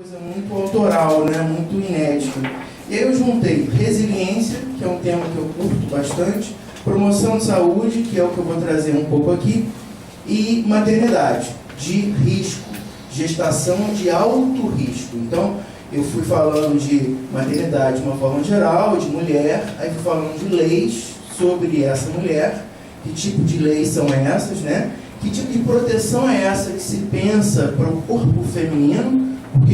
Coisa muito autoral, né? Muito inédita. E aí eu juntei resiliência, que é um tema que eu curto bastante, promoção de saúde, que é o que eu vou trazer um pouco aqui, e maternidade, de risco, gestação de alto risco. Então, eu fui falando de maternidade de uma forma geral, de mulher, aí fui falando de leis sobre essa mulher, que tipo de leis são essas, né? Que tipo de proteção é essa que se pensa para o corpo feminino? Por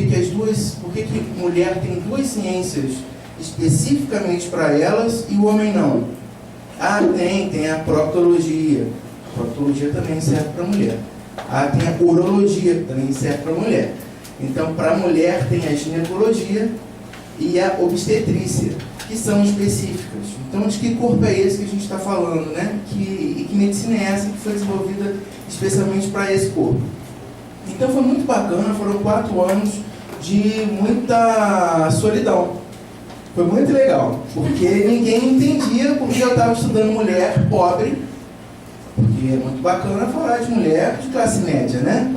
que mulher tem duas ciências especificamente para elas e o homem não? Ah, tem a proctologia. A proctologia também serve para mulher. Ah, tem a urologia, que também serve para mulher. Então, para a mulher tem a ginecologia e a obstetrícia, que são específicas. Então, de que corpo é esse que a gente está falando, né? E que medicina é essa que foi desenvolvida especialmente para esse corpo? Então, foi muito bacana, foram 4 anos de muita solidão. Foi muito legal, porque ninguém entendia porque eu estava estudando mulher pobre, porque é muito bacana falar de mulher de classe média, né?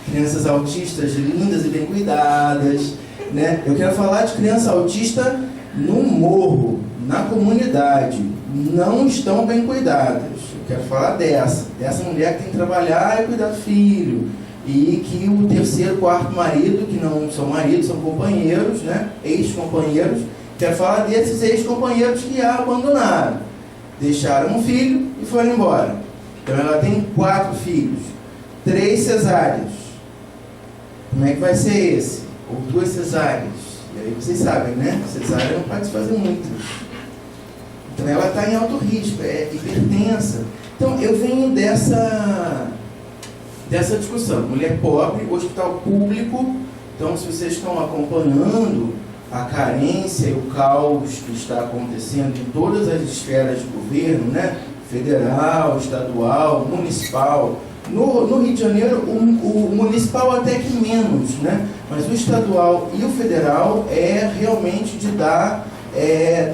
Crianças autistas lindas e bem cuidadas, né? Eu quero falar de criança autista no morro, na comunidade, não estão bem cuidadas. Eu quero falar dessa mulher que tem que trabalhar e cuidar do filho, e que o terceiro, quarto marido, que não são maridos, são companheiros, né? Ex-companheiros. Quero falar desses ex-companheiros que a abandonaram, deixaram um filho e foram embora. Então ela tem 4 filhos, 3 cesáreas. Como é que vai ser esse? Ou 2 cesáreas. E aí vocês sabem, né? Cesárea não pode se fazer muito. Então ela está em alto risco, é hipertensa. Então eu venho dessa discussão. Mulher pobre, hospital público. Então, se vocês estão acompanhando a carência e o caos que está acontecendo em todas as esferas de governo, né? Federal, estadual, municipal. No Rio de Janeiro, o municipal até que menos, né? Mas o estadual e o federal é realmente de dar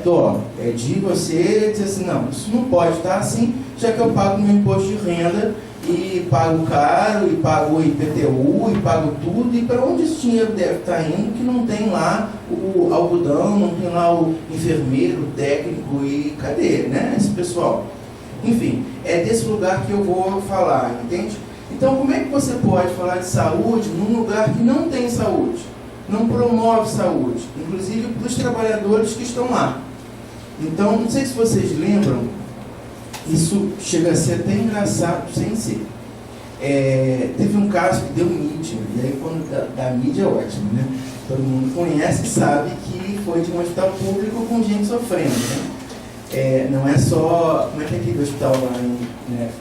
dó. É de você dizer assim, não, isso não pode estar assim, já que eu pago meu imposto de renda e pago caro, e pago IPTU, e pago tudo, e para onde esse dinheiro deve estar indo, que não tem lá o algodão, não tem lá o enfermeiro, o técnico, e cadê, né, esse pessoal? Enfim, é desse lugar que eu vou falar, entende? Então, como é que você pode falar de saúde num lugar que não tem saúde, não promove saúde, inclusive para os trabalhadores que estão lá? Então, não sei se vocês lembram, isso chega a ser até engraçado sem ser. Teve um caso que deu mídia, e aí quando dá mídia é ótimo, né? Todo mundo conhece e sabe que foi de um hospital público com gente sofrendo, né? Não é só, como é que é aquele hospital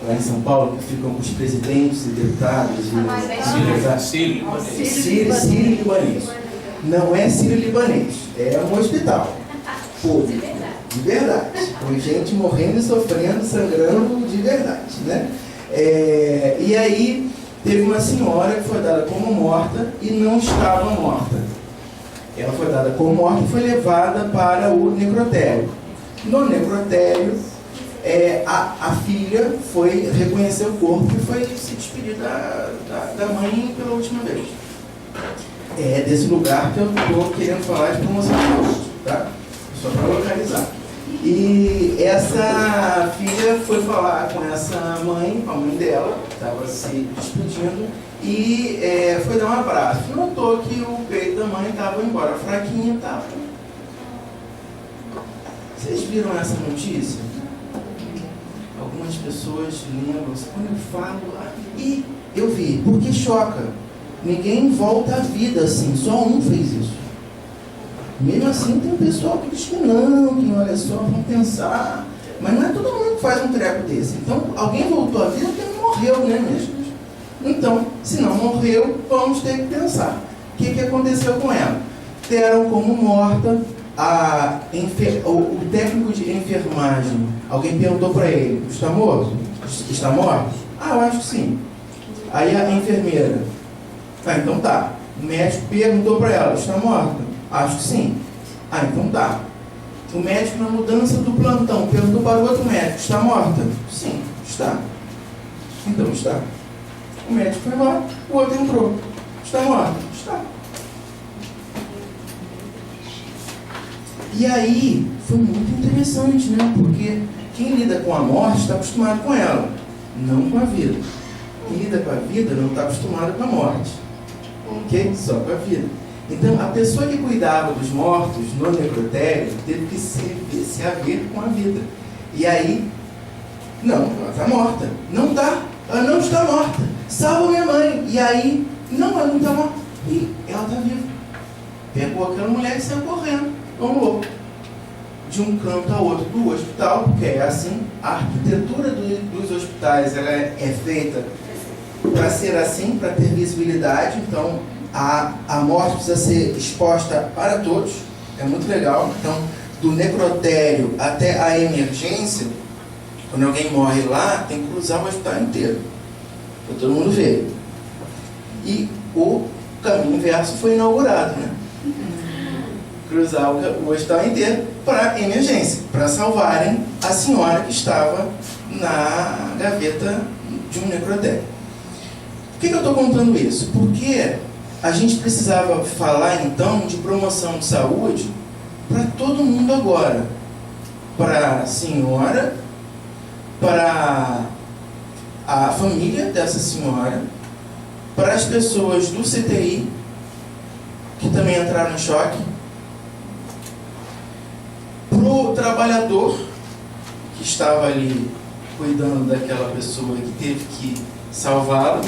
lá em São Paulo, que ficam com os presidentes e deputados? Sírio-libanês. Não é sírio-libanês, é um hospital público. De verdade, com gente morrendo e sofrendo, sangrando de verdade, né? E aí teve uma senhora que foi dada como morta e não estava morta. Ela foi dada como morta e foi levada para o necrotério. No necrotério, a filha foi reconhecer o corpo e foi se despedir da mãe pela última vez. É desse lugar que eu estou querendo falar de promoção de saúde, tá? Só para localizar. E essa filha foi falar com essa mãe, com a mãe dela, estava se despedindo, e foi dar um abraço. Notou que o peito da mãe estava embora, fraquinho estava. Vocês viram essa notícia? Algumas pessoas lembram, quando eu falo, e eu vi, porque choca. Ninguém volta à vida assim, só um fez isso. Mesmo assim, tem um pessoal que diz que não, que olha só, vamos pensar. Mas não é todo mundo que faz um treco desse. Então, alguém voltou à vida porque não morreu, né, minhas filhas? Então, se não morreu, vamos ter que pensar. O que aconteceu com ela? Deram como morta o técnico de enfermagem. Alguém perguntou para ele, está morto? Está morto? Ah, eu acho que sim. Aí a enfermeira, então tá. O médico perguntou para ela, está morta? Acho que sim. Ah, então tá. O médico, na mudança do plantão, perguntou para o outro médico, está morta? Sim, está. Então está. O médico foi lá, o outro entrou. Está morta? Está. E aí foi muito interessante, né? Porque quem lida com a morte está acostumado com ela, não com a vida. Quem lida com a vida não está acostumado com a morte, ok? Só com a vida. Então, a pessoa que cuidava dos mortos no necrotério teve que se haver com a vida. E aí, não, ela está morta. Não está, ela não está morta. Salva minha mãe. E aí, não, ela não está morta. E ela está viva. Pegou aquela mulher e saiu correndo, como louco. De um canto a outro do hospital, porque é assim, a arquitetura dos hospitais ela é feita para ser assim, para ter visibilidade. Então, a morte precisa ser exposta para todos, é muito legal. Então, do necrotério até a emergência, quando alguém morre lá, tem que cruzar o hospital inteiro, para todo mundo ver. E o caminho inverso foi inaugurado, né? Cruzar o hospital inteiro para emergência, para salvarem a senhora que estava na gaveta de um necrotério. Por que eu estou contando isso? Porque a gente precisava falar então de promoção de saúde para todo mundo agora. Para a senhora, para a família dessa senhora, para as pessoas do CTI, que também entraram em choque, para o trabalhador que estava ali cuidando daquela pessoa que teve que salvá-la,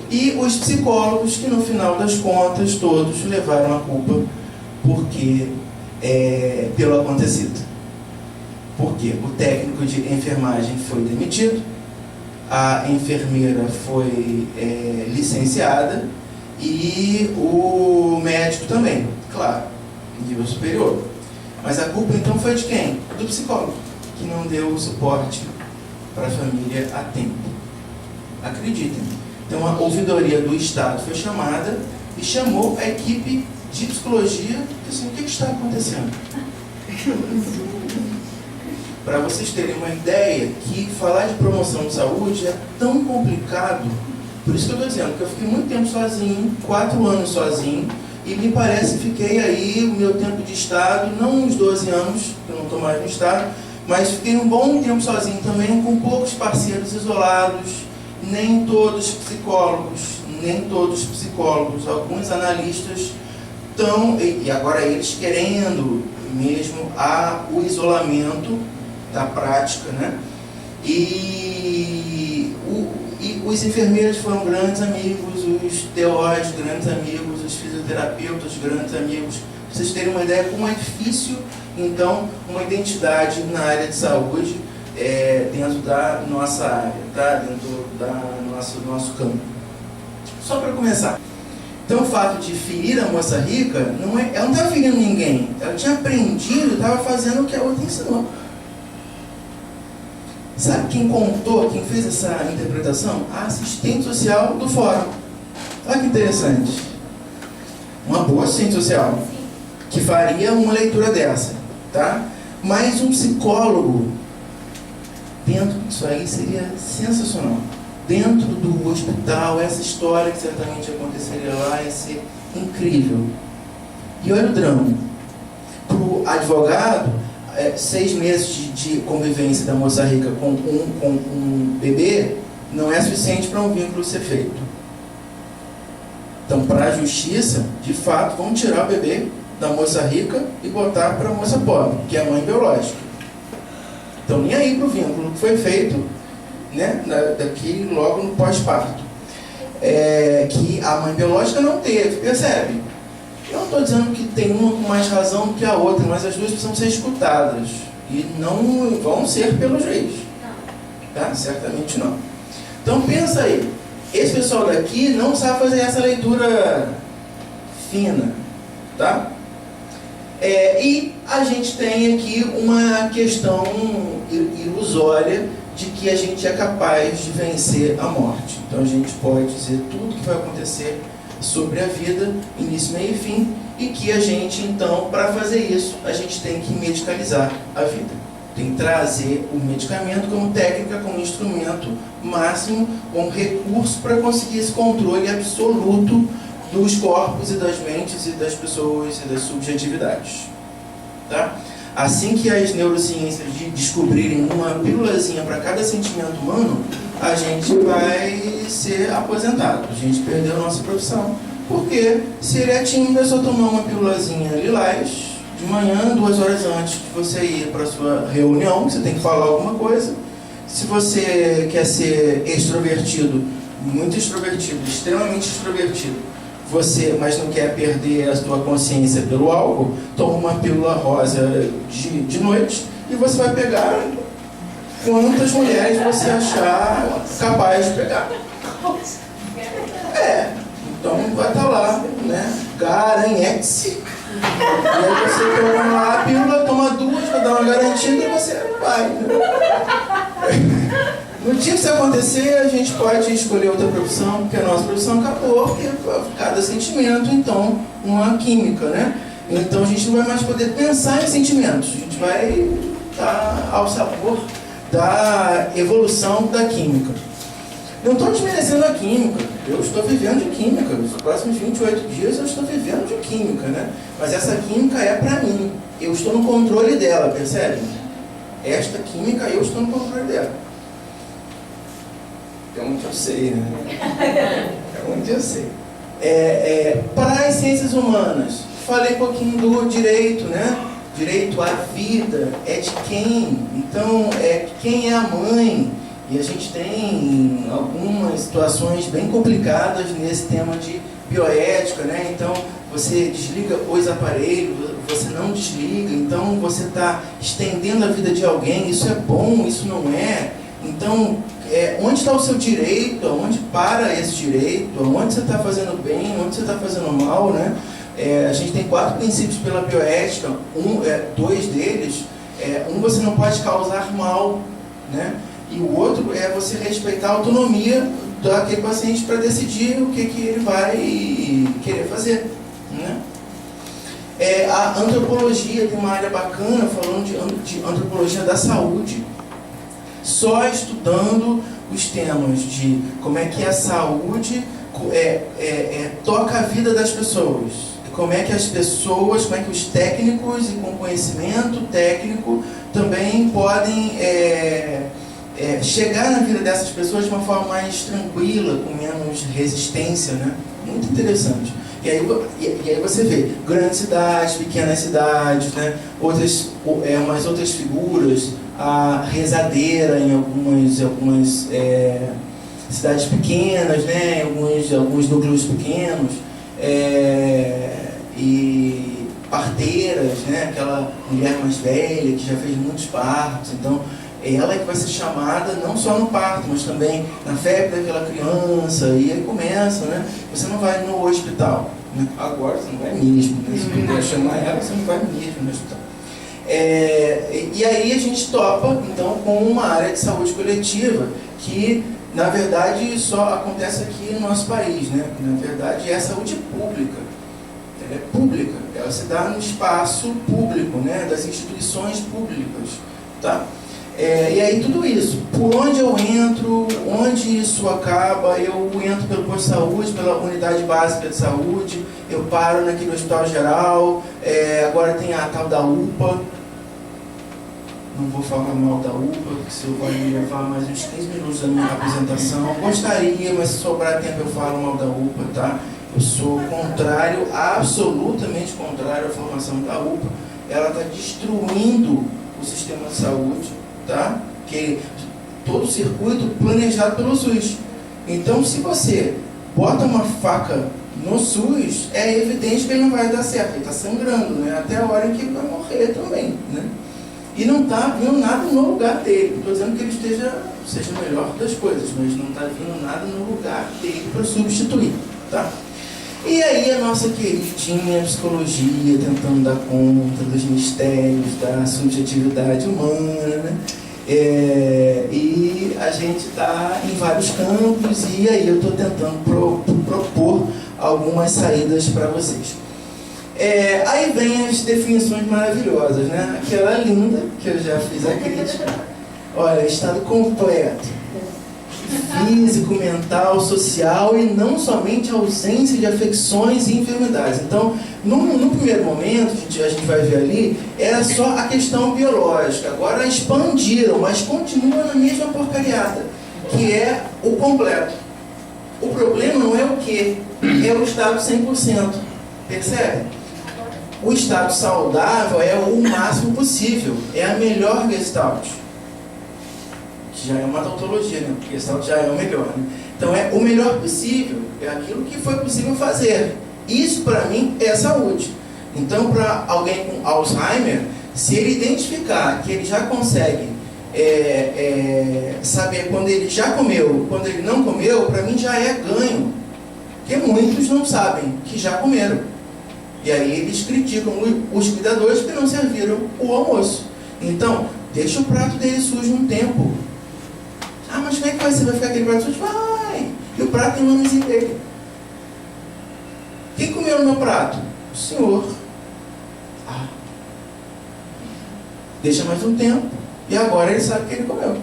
e os psicólogos que no final das contas todos levaram a culpa pelo acontecido. Porque o técnico de enfermagem foi demitido, a enfermeira foi licenciada e o médico também, claro, nível superior. Mas a culpa então foi de quem? Do psicólogo, que não deu o suporte para a família a tempo. Acreditem. Então a ouvidoria do Estado foi chamada e chamou a equipe de psicologia e disse assim, o que está acontecendo? Para vocês terem uma ideia que falar de promoção de saúde é tão complicado, por isso que eu estou dizendo que eu fiquei muito tempo sozinho, 4 anos sozinho, e me parece que fiquei aí, o meu tempo de Estado, não uns 12 anos, que eu não estou mais no Estado, mas fiquei um bom tempo sozinho também, com poucos parceiros isolados, nem todos psicólogos, alguns analistas estão, e agora eles querendo mesmo o isolamento da prática, né? E os enfermeiros foram grandes amigos, os TOs grandes amigos, os fisioterapeutas grandes amigos. Pra vocês terem uma ideia como é difícil, então, uma identidade na área de saúde dentro da nossa área, tá? Dentro do nosso campo. Só para começar. Então, o fato de ferir a moça rica, ela não estava ferindo ninguém. Ela tinha aprendido e estava fazendo o que a outra ensinou. Sabe quem contou, quem fez essa interpretação? A assistente social do fórum. Olha que interessante. Uma boa assistente social que faria uma leitura dessa, tá? Mas um psicólogo dentro disso aí seria sensacional. Dentro do hospital, essa história que certamente aconteceria lá ia ser incrível. E olha o drama. Para o advogado, 6 meses de convivência da moça rica com um bebê não é suficiente para um vínculo ser feito. Então, para a justiça, de fato, vamos tirar o bebê da moça rica e botar para a moça pobre, que é a mãe biológica. Então, nem aí para o vínculo que foi feito, né, daqui logo no pós-parto. Que a mãe biológica não teve, percebe? Eu não estou dizendo que tem uma com mais razão do que a outra, mas as duas precisam ser escutadas. E não vão ser pelo juiz. Tá? Certamente não. Então pensa aí. Esse pessoal daqui não sabe fazer essa leitura fina. Tá? E a gente tem aqui uma questão ilusória de que a gente é capaz de vencer a morte. Então a gente pode dizer tudo que vai acontecer sobre a vida, início, meio e fim, e que a gente, então, para fazer isso, a gente tem que medicalizar a vida. Tem que trazer o medicamento como técnica, como instrumento máximo, como recurso para conseguir esse controle absoluto dos corpos e das mentes e das pessoas e das subjetividades. tá? Assim que as neurociências descobrirem uma pílulazinha para cada sentimento humano, a gente vai ser aposentado, a gente perdeu a nossa profissão. Porque se ele é tímido, é só tomar uma pílulazinha lilás de manhã, 2 horas antes de você ir para a sua reunião, que você tem que falar alguma coisa. Se você quer ser extrovertido, muito extrovertido, extremamente extrovertido, mas não quer perder a sua consciência pelo álcool, toma uma pílula rosa de noite e você vai pegar quantas mulheres você achar capaz de pegar. Então vai estar lá, né? Garanhexe. E aí você toma lá a pílula, toma 2 para dar uma garantida e você vai, né? No dia que isso acontecer, a gente pode escolher outra profissão, porque a nossa profissão acabou, porque cada sentimento, então, uma química, né? Então a gente não vai mais poder pensar em sentimentos, a gente vai estar ao sabor da evolução da química. Não estou desmerecendo a química, eu estou vivendo de química, nos próximos 28 dias eu estou vivendo de química, né? Mas essa química é para mim, eu estou no controle dela, percebe? Esta química eu estou no controle dela. É onde eu sei, né? É onde eu sei. Para as ciências humanas, falei um pouquinho do direito, né? Direito à vida é de quem? Então, quem é a mãe? E a gente tem algumas situações bem complicadas nesse tema de bioética, né? Então, você desliga os aparelhos, você não desliga, então você está estendendo a vida de alguém, isso é bom, isso não é. Então, onde está o seu direito, onde para esse direito, onde você está fazendo bem, onde você está fazendo mal, né? A gente tem 4 princípios pela bioética, 2 deles, você não pode causar mal, né? E o outro é você respeitar a autonomia daquele paciente para decidir o que ele vai querer fazer, né? A antropologia tem uma área bacana falando de antropologia da saúde, só estudando os temas de como é que a saúde toca a vida das pessoas, como é que os técnicos e com conhecimento técnico também podem chegar na vida dessas pessoas de uma forma mais tranquila, com menos resistência, né? Muito interessante. E aí você vê grandes cidades, pequenas cidades, né? Umas outras figuras, a rezadeira em algumas cidades pequenas, né? Alguns núcleos pequenos, e parteiras, né? Aquela mulher mais velha que já fez muitos partos, então ela é que vai ser chamada não só no parto, mas também na febre daquela criança, e aí começa, né? Você não vai no hospital, né? Agora você não vai mesmo, né? Se puder chamar ela, você não vai mesmo no hospital. E aí a gente topa, então, com uma área de saúde coletiva que, na verdade, só acontece aqui no nosso país, né? Na verdade, é saúde pública. Ela é pública, ela se dá no espaço público, né? Das instituições públicas, tá? E aí tudo isso, por onde eu entro, onde isso acaba, eu entro pelo posto de saúde, pela unidade básica de saúde, eu paro naquele hospital geral, agora tem a tal da UPA, não vou falar mal da UPA, porque se eu vou levar mais uns 15 minutos da minha apresentação, gostaria, mas se sobrar tempo eu falo mal da UPA, tá? Eu sou contrário, absolutamente contrário à formação da UPA, ela está destruindo o sistema de saúde, tá? Que todo o circuito planejado pelo SUS. Então, se você bota uma faca no SUS, é evidente que ele não vai dar certo, ele está sangrando, né? Até a hora em que ele vai morrer também, né? E não está vindo nada no lugar dele. Não estou dizendo que ele seja o melhor das coisas, mas não está vindo nada no lugar dele para substituir, tá? E aí a nossa queridinha psicologia tentando dar conta dos mistérios da subjetividade humana, né? E a gente está em vários campos e aí eu estou tentando propor algumas saídas para vocês. Aí vem as definições maravilhosas, né? Aquela linda, que eu já fiz a crítica. Olha, estado completo. físico, mental, social, e não somente a ausência de afecções e enfermidades. Então, no primeiro momento, a gente vai ver ali, era só a questão biológica. Agora expandiram, mas continua na mesma porcariada, que é o completo. O problema não é o quê? É o estado 100%. Percebe? O estado saudável é o máximo possível. É a melhor Gestalt. Que já é uma tautologia, né? Porque Gestalt já é o melhor. Né? Então é o melhor possível. É aquilo que foi possível fazer. Isso para mim é saúde. Então para alguém com Alzheimer, se ele identificar que ele já consegue saber quando ele já comeu, quando ele não comeu, para mim já é ganho. Porque muitos não sabem que já comeram. E aí eles criticam os cuidadores que não serviram o almoço. Então, deixa o prato dele sujo um tempo. Ah, mas como é que você vai ficar aquele prato sujo? Vai! E o prato tem o nomezinho dele. Quem comeu no meu prato? O senhor. Ah. Deixa mais um tempo. E agora ele sabe que ele comeu.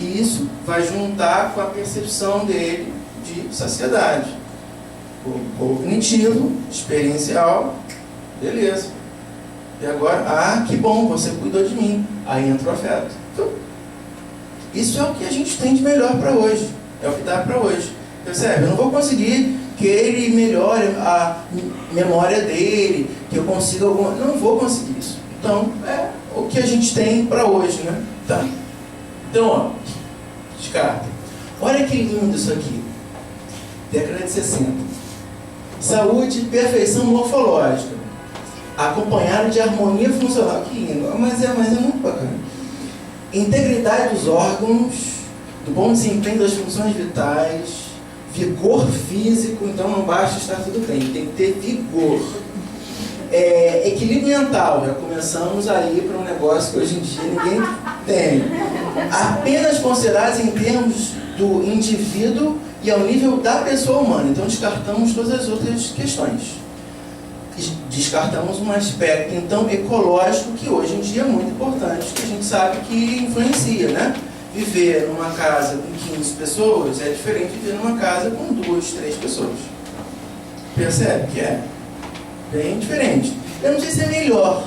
E isso vai juntar com a percepção dele de saciedade. Cognitivo, experiencial, beleza. E agora, que bom, você cuidou de mim. Aí entra o afeto. Então, isso é o que a gente tem de melhor para hoje. É o que dá para hoje. Percebe? Eu não vou conseguir que ele melhore a memória dele, que eu consiga alguma... Não vou conseguir isso. Então, é o que a gente tem para hoje, né? Tá. Então, ó, descarta. Olha que lindo isso aqui. Década de 60. Saúde e perfeição morfológica, acompanhado de harmonia funcional. Que lindo, mas é muito bacana. Integridade dos órgãos, do bom desempenho das funções vitais, vigor físico, então não basta estar tudo bem, tem que ter vigor. Equilíbrio mental, já começamos aí para um negócio que hoje em dia ninguém tem. Apenas considerados em termos do indivíduo e ao nível da pessoa humana. Então descartamos todas as outras questões. Descartamos um aspecto, então, ecológico, que hoje em dia é muito importante, que a gente sabe que influencia, né? Viver numa casa com 15 pessoas é diferente de viver numa casa com 2, 3 pessoas. Percebe que é bem diferente. Eu não sei se é melhor,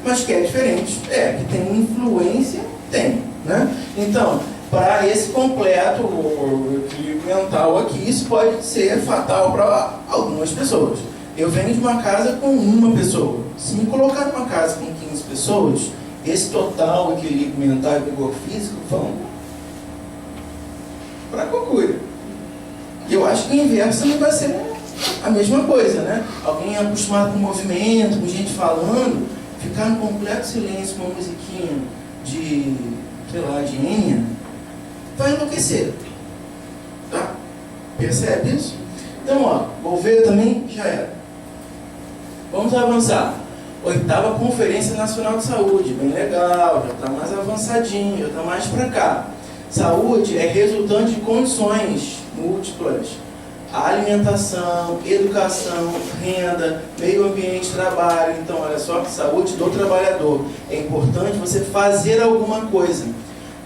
mas que é diferente. Que tem uma influência, tem, né? Então, para esse completo, o equilíbrio mental aqui, isso pode ser fatal para algumas pessoas. Eu venho de uma casa com uma pessoa. Se me colocar numa casa com 15 pessoas, esse total equilíbrio mental e vigor físico vão para a cocura. E eu acho que o inverso também vai ser a mesma coisa, né? Alguém acostumado com movimento, com gente falando, ficar em completo silêncio com uma musiquinha de, sei lá, de Enya, vai enlouquecer. Tá? Percebe isso? Então, ó, Gouveia também já era. Vamos avançar. 8ª Conferência Nacional de Saúde, bem legal, já está mais avançadinho, já está mais para cá. Saúde é resultante de condições múltiplas. A alimentação, educação, renda, meio ambiente, trabalho. Então, olha só, saúde do trabalhador. É importante você fazer alguma coisa.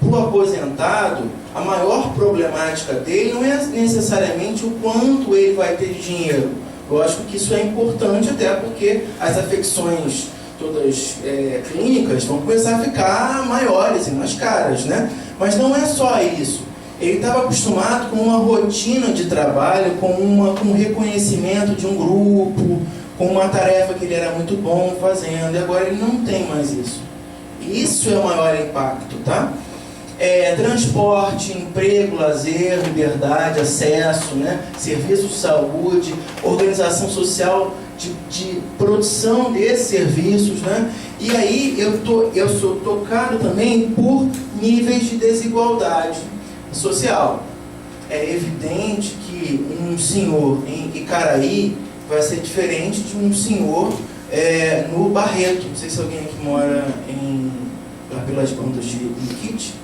Para o aposentado, a maior problemática dele não é necessariamente o quanto ele vai ter de dinheiro. Lógico que isso é importante, até porque as afecções todas clínicas vão começar a ficar maiores e mais caras, né? Mas não é só isso. Ele estava acostumado com uma rotina de trabalho, com um reconhecimento de um grupo, com uma tarefa que ele era muito bom fazendo, e agora ele não tem mais isso. Isso é o maior impacto, tá? Transporte, emprego, lazer, liberdade, acesso, né? Serviço de saúde, organização social de produção desses serviços, né? E aí eu sou tocado também por níveis de desigualdade social. É evidente que um senhor em Icaraí vai ser diferente de um senhor no Barreto. Não sei se alguém aqui mora lá pelas bandas de Nikit.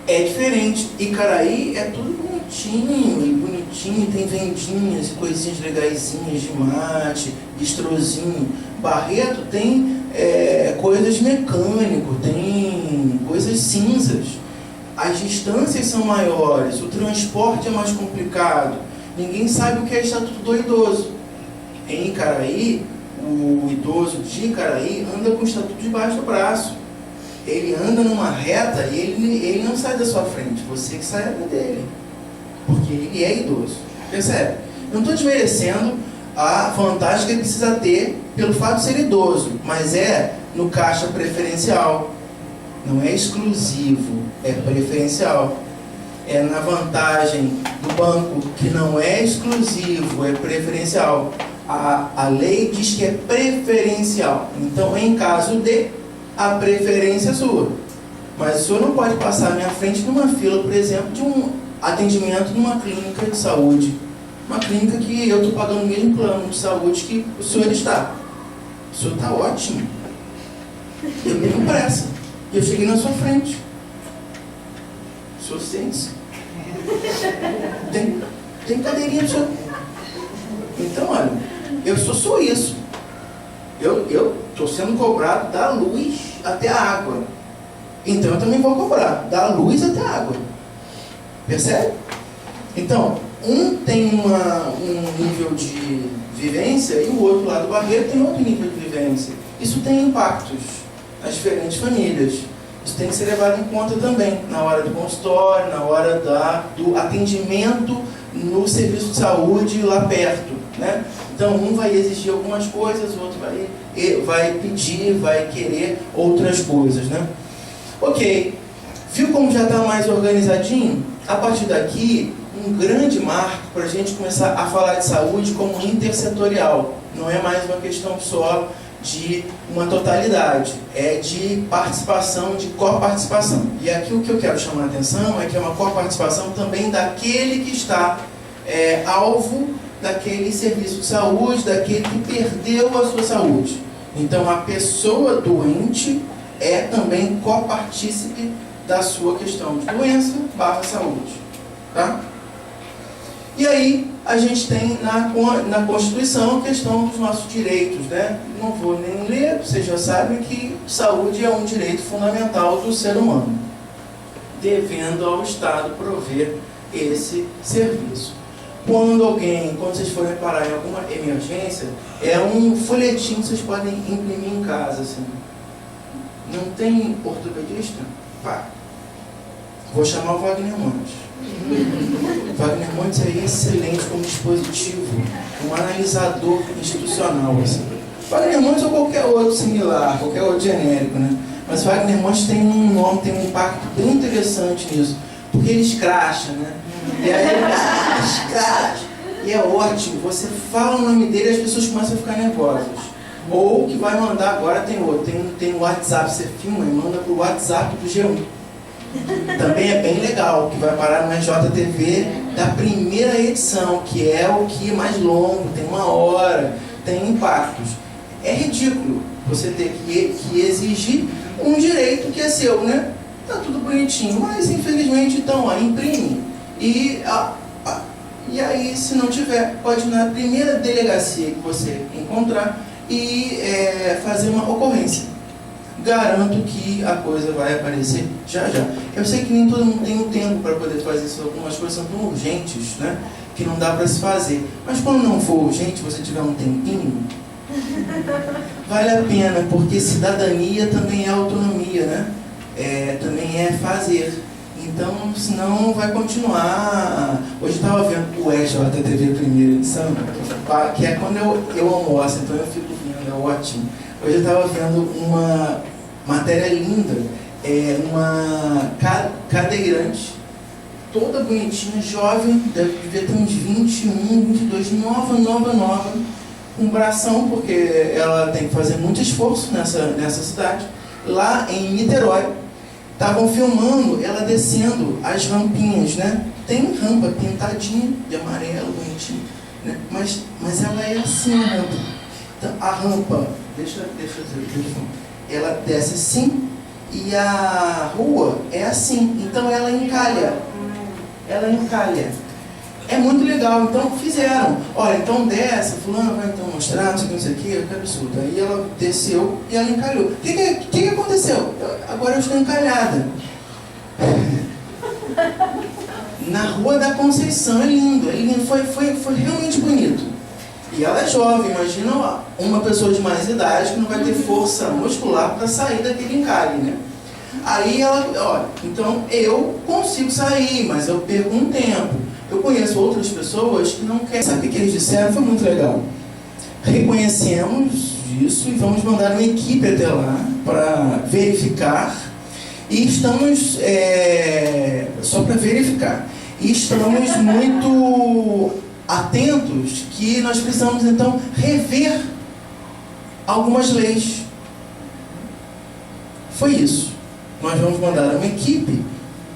É diferente. Icaraí é tudo bonitinho, tem vendinhas e coisinhas legaisinhas de mate, bistrozinho. Barreto tem coisas de mecânico, tem coisas cinzas. as distâncias são maiores, o transporte é mais complicado, ninguém sabe o que é estatuto do idoso. Em Icaraí, o idoso de Icaraí anda com o estatuto debaixo do braço. Ele anda numa reta e ele não sai da sua frente, você que sai dele, porque ele é idoso. Percebe? Eu não estou desmerecendo a vantagem que ele precisa ter pelo fato de ser idoso, mas é no caixa preferencial. Não é exclusivo, é preferencial. É na vantagem do banco, que não é exclusivo, é preferencial. A lei diz que é preferencial. Então, em caso de, a preferência é sua. Mas o senhor não pode passar à minha frente numa fila, por exemplo, de um atendimento numa clínica de saúde. Uma clínica que eu estou pagando o mesmo plano de saúde que o senhor está. O senhor está ótimo. Eu tenho pressa. E eu cheguei na sua frente. O senhor sente-se? Tem cadeirinha do senhor. Então, olha, eu sou isso. Eu estou sendo cobrado da luz até a água. Então eu também vou cobrar da luz até a água. Percebe? Então, um tem um nível de vivência e o outro lado do barreiro tem outro nível de vivência. Isso tem impactos nas diferentes famílias. Isso tem que ser levado em conta também na hora do consultório, na hora do atendimento no serviço de saúde lá perto, né? Então, um vai exigir algumas coisas, o outro vai pedir, vai querer outras coisas, né? Ok. Viu como já está mais organizadinho? A partir daqui, um grande marco para a gente começar a falar de saúde como intersetorial. Não é mais uma questão só de uma totalidade, é de participação, de coparticipação. E aqui o que eu quero chamar a atenção é que é uma coparticipação também daquele que está alvo daquele serviço de saúde, daquele que perdeu a sua saúde. Então a pessoa doente é também copartícipe da sua questão de doença / saúde. Tá? E aí a gente tem na Constituição a questão dos nossos direitos, né? Não vou nem ler, vocês já sabem que saúde é um direito fundamental do ser humano, devendo ao Estado prover esse serviço. Quando vocês forem parar em alguma emergência, é um folhetinho que vocês podem imprimir em casa, assim. Não tem ortopedista? Pá. Vou chamar o Wagner Montes. Wagner Montes é excelente como dispositivo, um analisador institucional, assim. Wagner Montes ou qualquer outro similar, qualquer outro genérico, né? Mas Wagner Montes tem um nome, tem um impacto bem interessante nisso, porque ele escracha, né? E aí ele escracha. E é ótimo, você fala o nome dele e as pessoas começam a ficar nervosas. Ou que vai mandar, agora tem outro, tem o WhatsApp, você filma e manda pro WhatsApp do G1. Também é bem legal, que vai parar no RJTV da primeira edição, que é o que é mais longo, tem 1 hora, tem impactos. É ridículo você ter que exigir um direito que é seu, né? Tá tudo bonitinho, mas infelizmente então, imprime. E aí, se não tiver, pode ir na primeira delegacia que você encontrar e fazer uma ocorrência. Garanto que a coisa vai aparecer já já. Eu sei que nem todo mundo tem um tempo para poder fazer isso, algumas coisas são tão urgentes, né, que não dá para se fazer. Mas quando não for urgente, você tiver um tempinho, vale a pena, porque cidadania também é autonomia, né? Também é fazer. Então, senão vai continuar. Hoje eu estava vendo o RJTV primeira edição, que é quando eu almoço, então eu fico vendo, é ótimo. Hoje eu estava vendo uma matéria linda, uma cadeirante, toda bonitinha, jovem, devia ter uns 21, 22, nova, um bração, porque ela tem que fazer muito esforço nessa cidade. Lá em Niterói, estavam filmando ela descendo as rampinhas, né? Tem rampa pintadinha de amarelo, bonitinho, né? Mas ela é assim a rampa. Então, a rampa, deixa eu ver, ela desce assim e a rua é assim. Então ela encalha. É muito legal, então fizeram. Olha, então desce, fulano vai então mostrar, não sei o que, que absurdo. Aí ela desceu e ela encalhou. O que aconteceu? Agora eu estou encalhada. na Rua da Conceição, é lindo, foi realmente bonito. E ela é jovem, imagina uma pessoa de mais idade que não vai ter força muscular para sair daquele encalhe, né? Aí ela, olha, então eu consigo sair, mas eu perco um tempo. Eu conheço outras pessoas que não querem. Sabe o que eles disseram? Foi muito legal. Reconhecemos isso e vamos mandar uma equipe até lá para verificar. E estamos, só para verificar, e estamos muito atentos que nós precisamos então rever algumas leis. Foi isso. Nós vamos mandar uma equipe,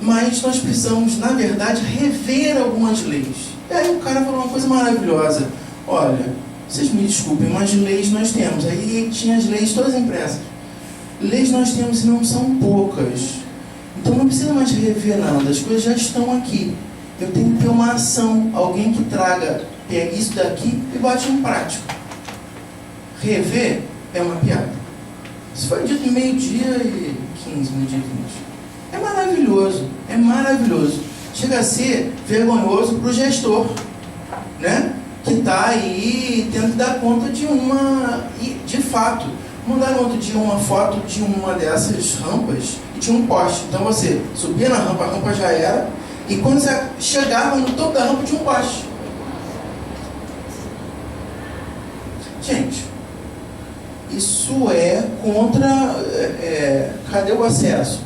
mas nós precisamos, na verdade, rever algumas leis. E aí o cara falou uma coisa maravilhosa. Olha, vocês me desculpem, mas leis nós temos. Aí tinha as leis todas impressas. Leis nós temos e não são poucas. Então não precisa mais rever nada, as coisas já estão aqui. Eu tenho que ter uma ação, alguém que traga, pega isso daqui e bote em prática. Rever é uma piada. Isso foi dito em meio-dia e 15, meio-dia e 20. É maravilhoso, é maravilhoso. Chega a ser vergonhoso para o gestor, né? Que está aí tendo que dar conta de uma... E, de fato, mandaram outro dia uma foto de uma dessas rampas e tinha um poste. Então você subia na rampa, a rampa já era, e quando você chegava no topo da rampa tinha um poste. Gente, isso é contra... cadê o acesso?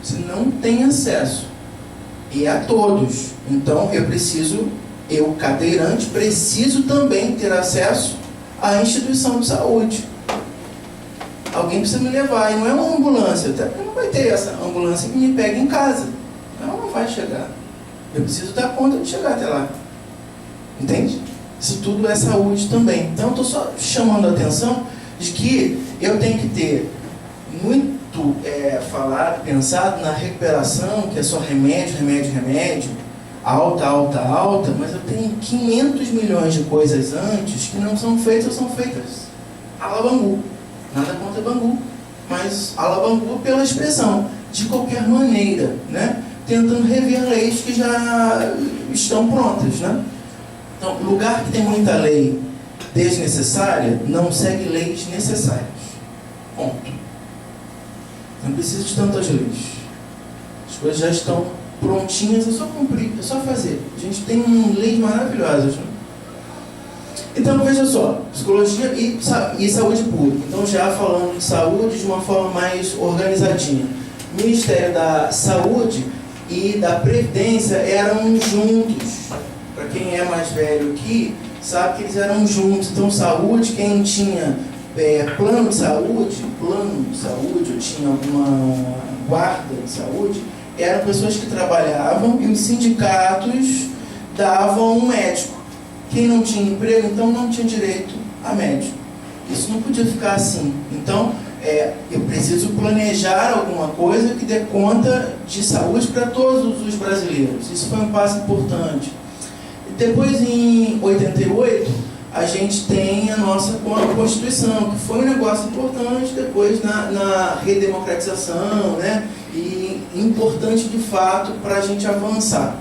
Você não tem acesso. E a todos. Então eu cadeirante, preciso também ter acesso à instituição de saúde. Alguém precisa me levar, e não é uma ambulância, até porque não vai ter essa ambulância que me pega em casa. Ela não vai chegar. Eu preciso dar conta de chegar até lá. Entende? Isso tudo é saúde também. Então, eu estou só chamando a atenção de que eu tenho que ter muito falado, pensado na recuperação, que é só remédio, remédio, remédio, alta, alta, alta, mas eu tenho 500 milhões de coisas antes que não são feitas ou são feitas à la Bangu. Nada contra Bangu, mas à la Bangu pela expressão, de qualquer maneira, né? Tentando rever leis que já estão prontas, né? Então, lugar que tem muita lei desnecessária, não segue leis necessárias. Ponto. Não precisa de tantas leis. As coisas já estão prontinhas, é só cumprir, é só fazer. A gente tem leis maravilhosas, né? Então, veja só, psicologia e saúde pública. Então, já falando de saúde de uma forma mais organizadinha. O Ministério da Saúde e da Previdência eram juntos. Para quem é mais velho aqui, sabe que eles eram juntos. Então, saúde, quem tinha plano de saúde, ou tinha alguma guarda de saúde, eram pessoas que trabalhavam e os sindicatos davam um médico. Quem não tinha emprego, então não tinha direito a médico. Isso não podia ficar assim. Então, eu preciso planejar alguma coisa que dê conta de saúde para todos os brasileiros. Isso foi um passo importante. Depois, em 88, a gente tem a nossa Constituição, que foi um negócio importante depois na redemocratização, né? E importante, de fato, para a gente avançar.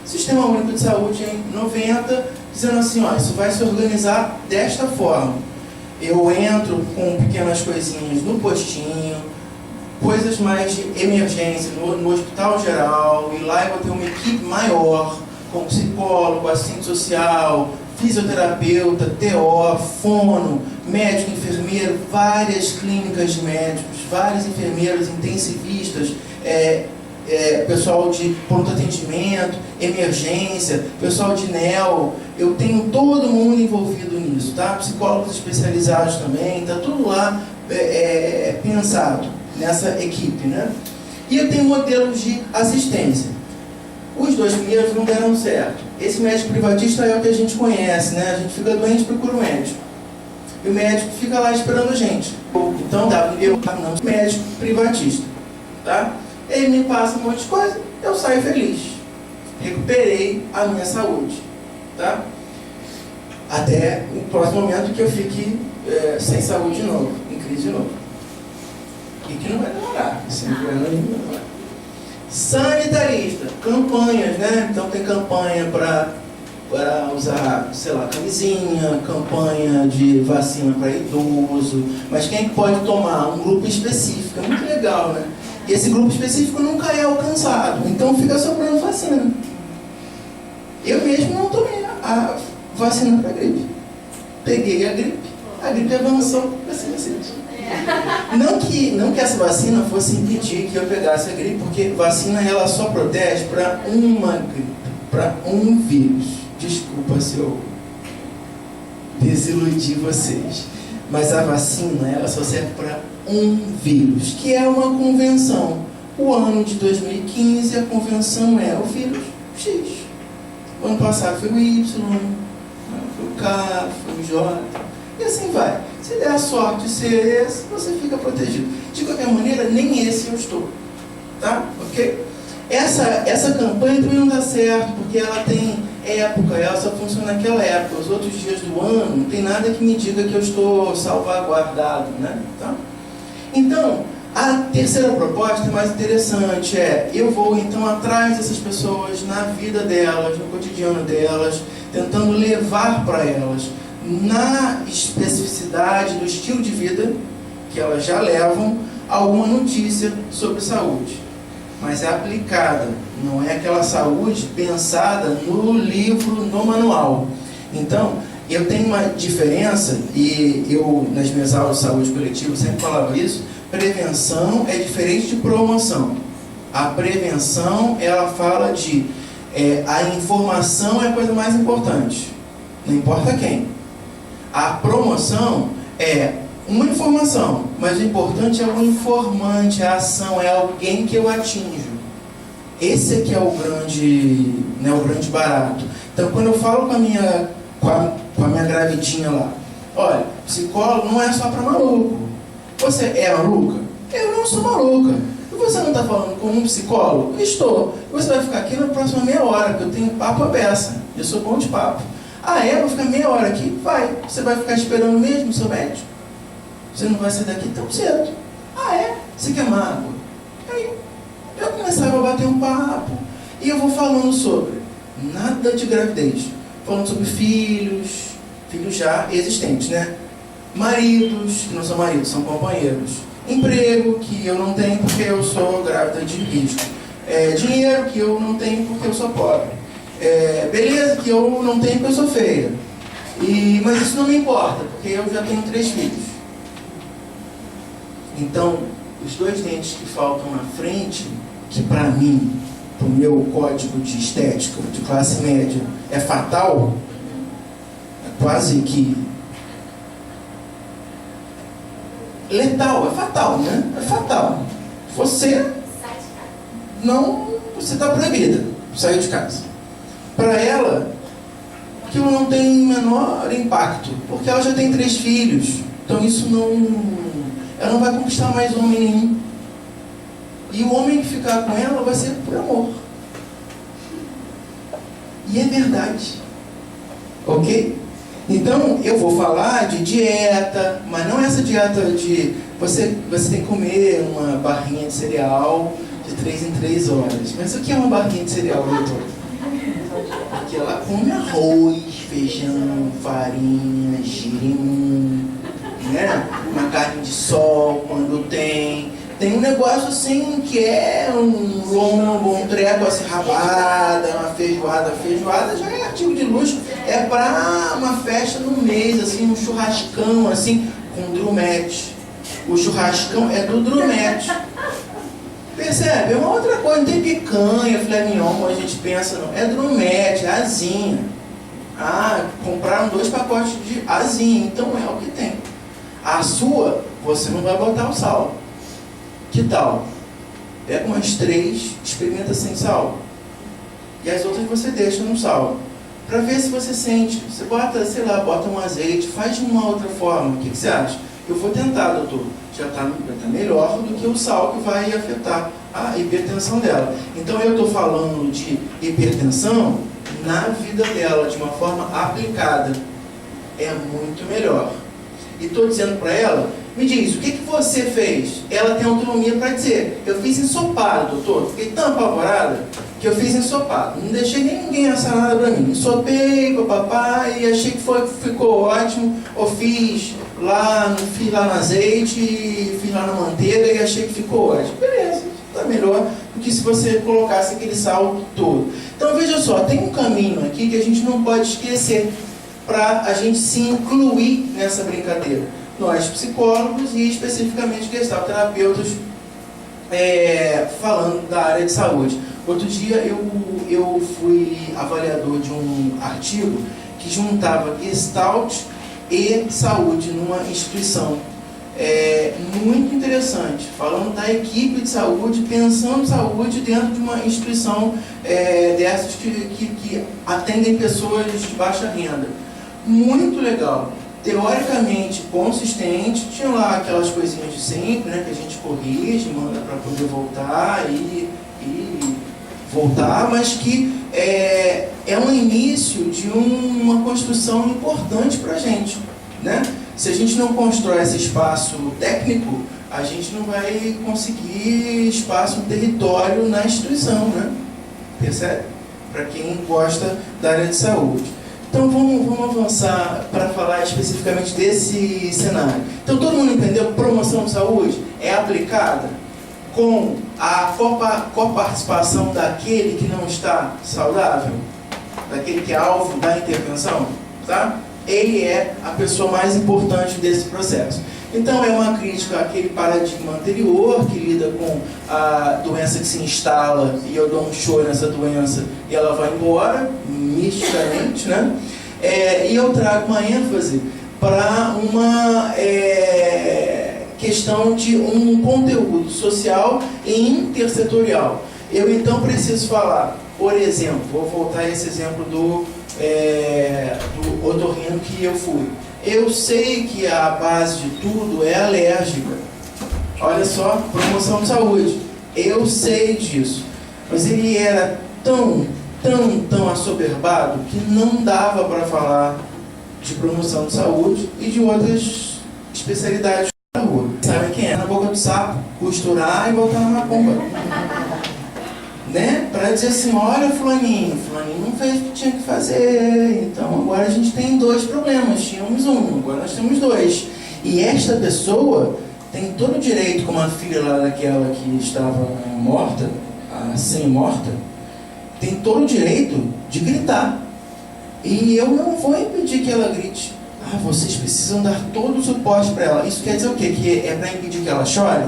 Sistema Único de Saúde em 90, dizendo assim, ó, isso vai se organizar desta forma. Eu entro com pequenas coisinhas no postinho, coisas mais de emergência no hospital geral, e lá eu vou ter uma equipe maior, com psicólogo, assistente social, fisioterapeuta, TO, fono, médico, enfermeiro, várias clínicas de médicos, vários enfermeiros, intensivistas, pessoal de pronto atendimento, emergência, pessoal de NEL. Eu tenho todo mundo envolvido nisso, tá? Psicólogos especializados também, tá tudo lá pensado nessa equipe, né? E eu tenho modelos de assistência. Os dois primeiros não deram certo. Esse médico privatista é o que a gente conhece, né? A gente fica doente e procura o médico. E o médico fica lá esperando a gente. Então, eu não sou médico privatista, tá? Ele me passa um monte de coisa, eu saio feliz. Recuperei a minha saúde, tá? Até o próximo momento que eu fique sem saúde de novo, em crise de novo. E que não vai demorar, sempre vai demorar. Sanitarista, campanhas, né? Então tem campanha para usar, sei lá, camisinha, campanha de vacina para idoso, mas quem pode tomar? Um grupo específico, é muito legal, né? E esse grupo específico nunca é alcançado, então fica sobrando vacina. Eu mesmo não tomei a vacina para gripe. Peguei a gripe avançou para cima. Não que essa vacina fosse impedir que eu pegasse a gripe, porque vacina ela só protege para uma gripe, para um vírus. Desculpa se eu desiludi vocês, mas a vacina ela só serve para um vírus, que é uma convenção. O ano de 2015 a convenção é o vírus X. O ano passado foi o Y, foi o K, foi o J, e assim vai. Se der a sorte de ser esse, você fica protegido. De qualquer maneira, nem esse eu estou. Tá? Ok? Essa campanha também não dá certo, porque ela tem época, ela só funciona naquela época. Os outros dias do ano, não tem nada que me diga que eu estou salvaguardado, né? Tá? Então, a terceira proposta é mais interessante, eu vou então atrás dessas pessoas, na vida delas, no cotidiano delas, tentando levar para elas, na especificidade do estilo de vida que elas já levam, alguma notícia sobre saúde. Mas é aplicada, não é aquela saúde pensada no livro, no manual. Então, eu tenho uma diferença, e eu nas minhas aulas de saúde coletiva sempre falava isso: prevenção é diferente de promoção. A prevenção, ela fala de a informação é a coisa mais importante, não importa quem. A promoção é uma informação, mas o importante é o informante, a ação, é alguém que eu atinjo. Esse aqui é o grande barato. Então, quando eu falo com a minha gravidinha lá, olha, psicólogo não é só para maluco. Você é maluca? Eu não sou maluca. E você não está falando com um psicólogo? Estou. Você vai ficar aqui na próxima meia hora, porque eu tenho papo à beça. Eu sou bom de papo. Vou ficar meia hora aqui? Vai. Você vai ficar esperando mesmo o seu médico? Você não vai sair daqui tão cedo. Você quer uma água? Aí eu começava a bater um papo. E eu vou falando sobre nada de gravidez. Falando sobre filhos já existentes, né? Maridos, que não são maridos, são companheiros. Emprego, que eu não tenho porque eu sou grávida de risco. Dinheiro, que eu não tenho porque eu sou pobre. Beleza, que eu não tenho porque eu sou feia. Mas isso não me importa, porque eu já tenho 3 filhos. Então, os 2 dentes que faltam na frente, que para mim, para o meu código de estética, de classe média, é fatal, é quase que letal, é fatal, né? É fatal. Você está proibida de sair de casa. Para ela, aquilo não tem menor impacto, porque ela já tem 3 filhos. Então isso ela não vai conquistar mais homem nenhum. E o homem que ficar com ela vai ser por amor. E é verdade. Ok? Então, eu vou falar de dieta, mas não essa dieta de você tem que comer uma barrinha de cereal de 3 em 3 horas. Mas o que é uma barrinha de cereal, doutor? Porque ela come arroz, feijão, farinha, girimum, né? Uma carne de sol, quando tem um negócio assim que é um lombo, um treco assim, rabada, uma feijoada. Feijoada já é artigo de luxo, é para uma festa no mês, assim, um churrascão assim, com drumete. O churrascão é do drumete. Percebe? É uma outra coisa, não tem picanha, filé mignon, como a gente pensa, não. É drumete, é asinha. Compraram 2 pacotes de asinha, então é o que tem. A sua, você não vai botar o sal. Que tal? Pega umas 3, experimenta sem sal. E as outras você deixa no sal. Para ver se você sente. Você bota, bota um azeite, faz de uma outra forma. O que você acha? Eu vou tentar, doutor. Já está melhor do que o sal que vai afetar a hipertensão dela. Então eu estou falando de hipertensão na vida dela, de uma forma aplicada. É muito melhor. E estou dizendo para ela Me diz, o que você fez? Ela tem autonomia para dizer. Eu fiz ensopado, doutor. Fiquei tão apavorada que eu fiz ensopado. Não deixei nem ninguém assar nada para mim. Ensopei, papai, e achei que ficou ótimo. Ou fiz lá no azeite, fiz lá na manteiga e achei que ficou ótimo. Beleza, está melhor do que se você colocasse aquele sal todo. Então veja só, tem um caminho aqui que a gente não pode esquecer para a gente se incluir nessa brincadeira. Nós, psicólogos e especificamente gestalterapeutas, falando da área de saúde. Outro dia eu fui avaliador de um artigo que juntava Gestalt e saúde numa instituição. Muito interessante, falando da equipe de saúde, pensando saúde dentro de uma instituição dessas que atendem pessoas de baixa renda. Muito legal. Teoricamente consistente, tinha lá aquelas coisinhas de sempre, né, que a gente corrige, manda para poder voltar e voltar, mas que é um início de uma construção importante para a gente, né? Se a gente não constrói esse espaço técnico, a gente não vai conseguir espaço, um território na instituição, né? Percebe? Para quem gosta da área de saúde. Então vamos avançar para falar especificamente desse cenário. Então todo mundo entendeu que promoção de saúde é aplicada com a coparticipação daquele que não está saudável, daquele que é alvo da intervenção, tá? Ele é a pessoa mais importante desse processo. Então é uma crítica àquele paradigma anterior que lida com a doença que se instala e eu dou um show nessa doença e ela vai embora, misticamente, né? E eu trago uma ênfase para uma questão de um conteúdo social e intersetorial. Eu então preciso falar, por exemplo, vou voltar a esse exemplo do otorrino que eu fui. Eu sei que a base de tudo é alérgica. Olha só, promoção de saúde. Eu sei disso. Mas ele era tão assoberbado que não dava para falar de promoção de saúde e de outras especialidades da rua. Sabe quem é? Na boca do sapo, costurar e botar na macumba. Né? Para dizer assim, olha fulaninho não fez o que tinha que fazer, então agora a gente tem dois problemas, tínhamos um, agora nós temos dois. E esta pessoa tem todo o direito, como a filha lá daquela que estava morta, a semi-morta, tem todo o direito de gritar. E eu não vou impedir que ela grite. Vocês precisam dar todo o suporte para ela. Isso quer dizer o quê? Que é para impedir que ela chore?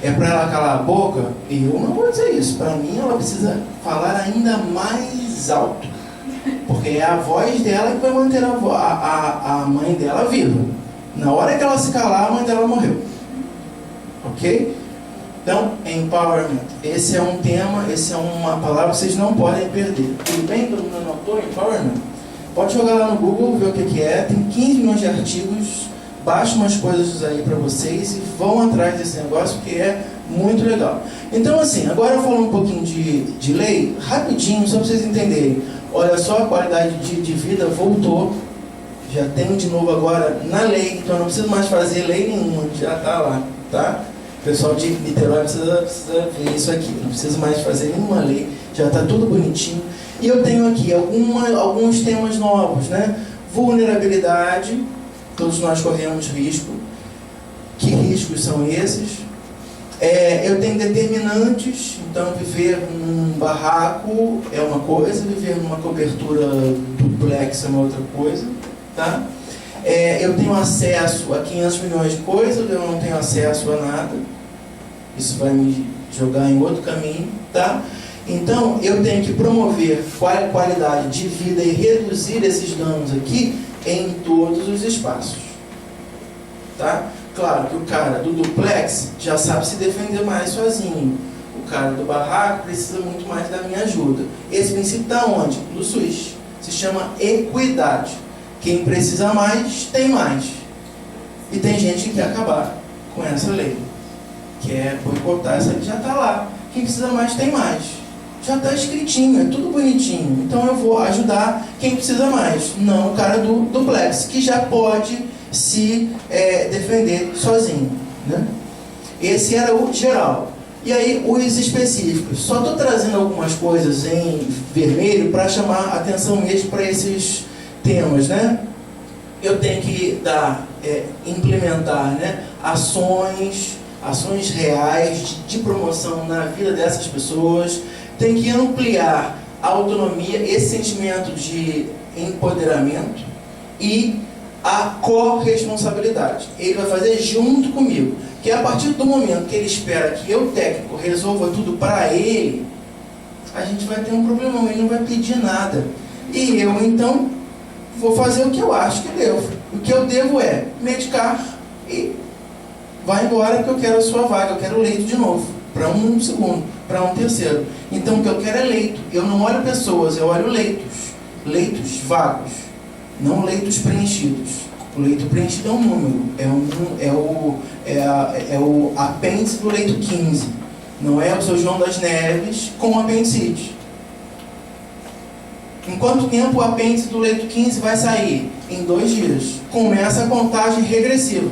É para ela calar a boca? Eu não vou dizer isso. Para mim, ela precisa falar ainda mais alto. Porque é a voz dela que vai manter a mãe dela viva. Na hora que ela se calar, a mãe dela morreu. Ok? Então, empowerment. Esse é um tema, essa é uma palavra que vocês não podem perder. Tudo bem? Todo mundo anotou? Empowerment? Pode jogar lá no Google, ver o que é. Tem 15 milhões de artigos. Baixe umas coisas aí para vocês e vão atrás desse negócio que é muito legal. Então assim, agora eu falo um pouquinho de lei, rapidinho, só para vocês entenderem. Olha só, a qualidade de vida voltou, já tem de novo agora na lei, então não preciso mais fazer lei nenhuma, já está lá, tá? O pessoal de Niterói precisa ver isso aqui, não preciso mais fazer nenhuma lei, já está tudo bonitinho. E eu tenho aqui alguns temas novos, né? Vulnerabilidade. Todos nós corremos risco. Que riscos são esses? Eu tenho determinantes, então viver num barraco é uma coisa, viver numa cobertura duplex é uma outra coisa, tá? Eu tenho acesso a 500 milhões de coisas, eu não tenho acesso a nada. Isso vai me jogar em outro caminho, tá? Então, eu tenho que promover qualidade de vida e reduzir esses danos aqui em todos os espaços, tá? Claro que o cara do duplex já sabe se defender mais sozinho. O cara do barraco precisa muito mais da minha ajuda. Esse princípio está onde? No SUS. Se chama equidade. Quem precisa mais, tem mais. E tem gente que quer acabar com essa lei. Quer boicotar essa lei, já está lá. Quem precisa mais, tem mais. Já está escritinho, é tudo bonitinho. Então eu vou ajudar quem precisa mais, não o cara do duplex, que já pode se defender sozinho, né? Esse era o geral. E aí, os específicos. Só estou trazendo algumas coisas em vermelho para chamar a atenção mesmo para esses temas, né? Eu tenho que implementar, né, ações reais de promoção na vida dessas pessoas. Tem que ampliar a autonomia, esse sentimento de empoderamento e a corresponsabilidade. Ele vai fazer junto comigo. Que a partir do momento que ele espera que eu, técnico, resolva tudo para ele, a gente vai ter um problemão, ele não vai pedir nada. E eu, então, vou fazer o que eu acho que devo. O que eu devo é medicar e vai embora, porque eu quero a sua vaga, eu quero leito de novo, para um segundo, para um terceiro. Então, o que eu quero é leito. Eu não olho pessoas, eu olho leitos. Leitos vagos, não leitos preenchidos. O leito preenchido é um número, é o apêndice do leito 15. Não é o seu João das Neves com apendicite. Em quanto tempo o apêndice do leito 15 vai sair? Em 2 dias. Começa a contagem regressiva.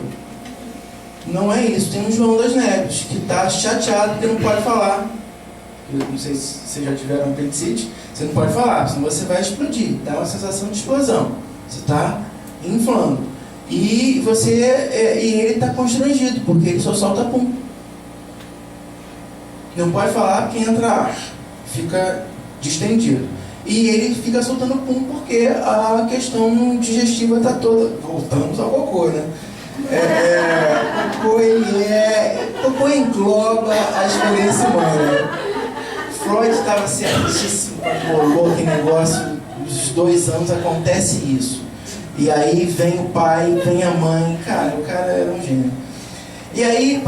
Não é isso. Tem um João das Neves que está chateado porque não pode falar. Eu não sei se vocês já tiveram apendicite. Você não pode falar, senão você vai explodir. Dá uma sensação de explosão. Você está inflando. E ele está constrangido, porque ele só solta pum. Não pode falar porque entra ar. Fica distendido. E ele fica soltando pum porque a questão digestiva está toda... Voltamos ao cocô, né? O cocô engloba a experiência humana. Freud estava certíssimo quando rolou aquele negócio, dos 2 anos acontece isso. E aí vem o pai, vem a mãe, o cara era um gênio. E aí,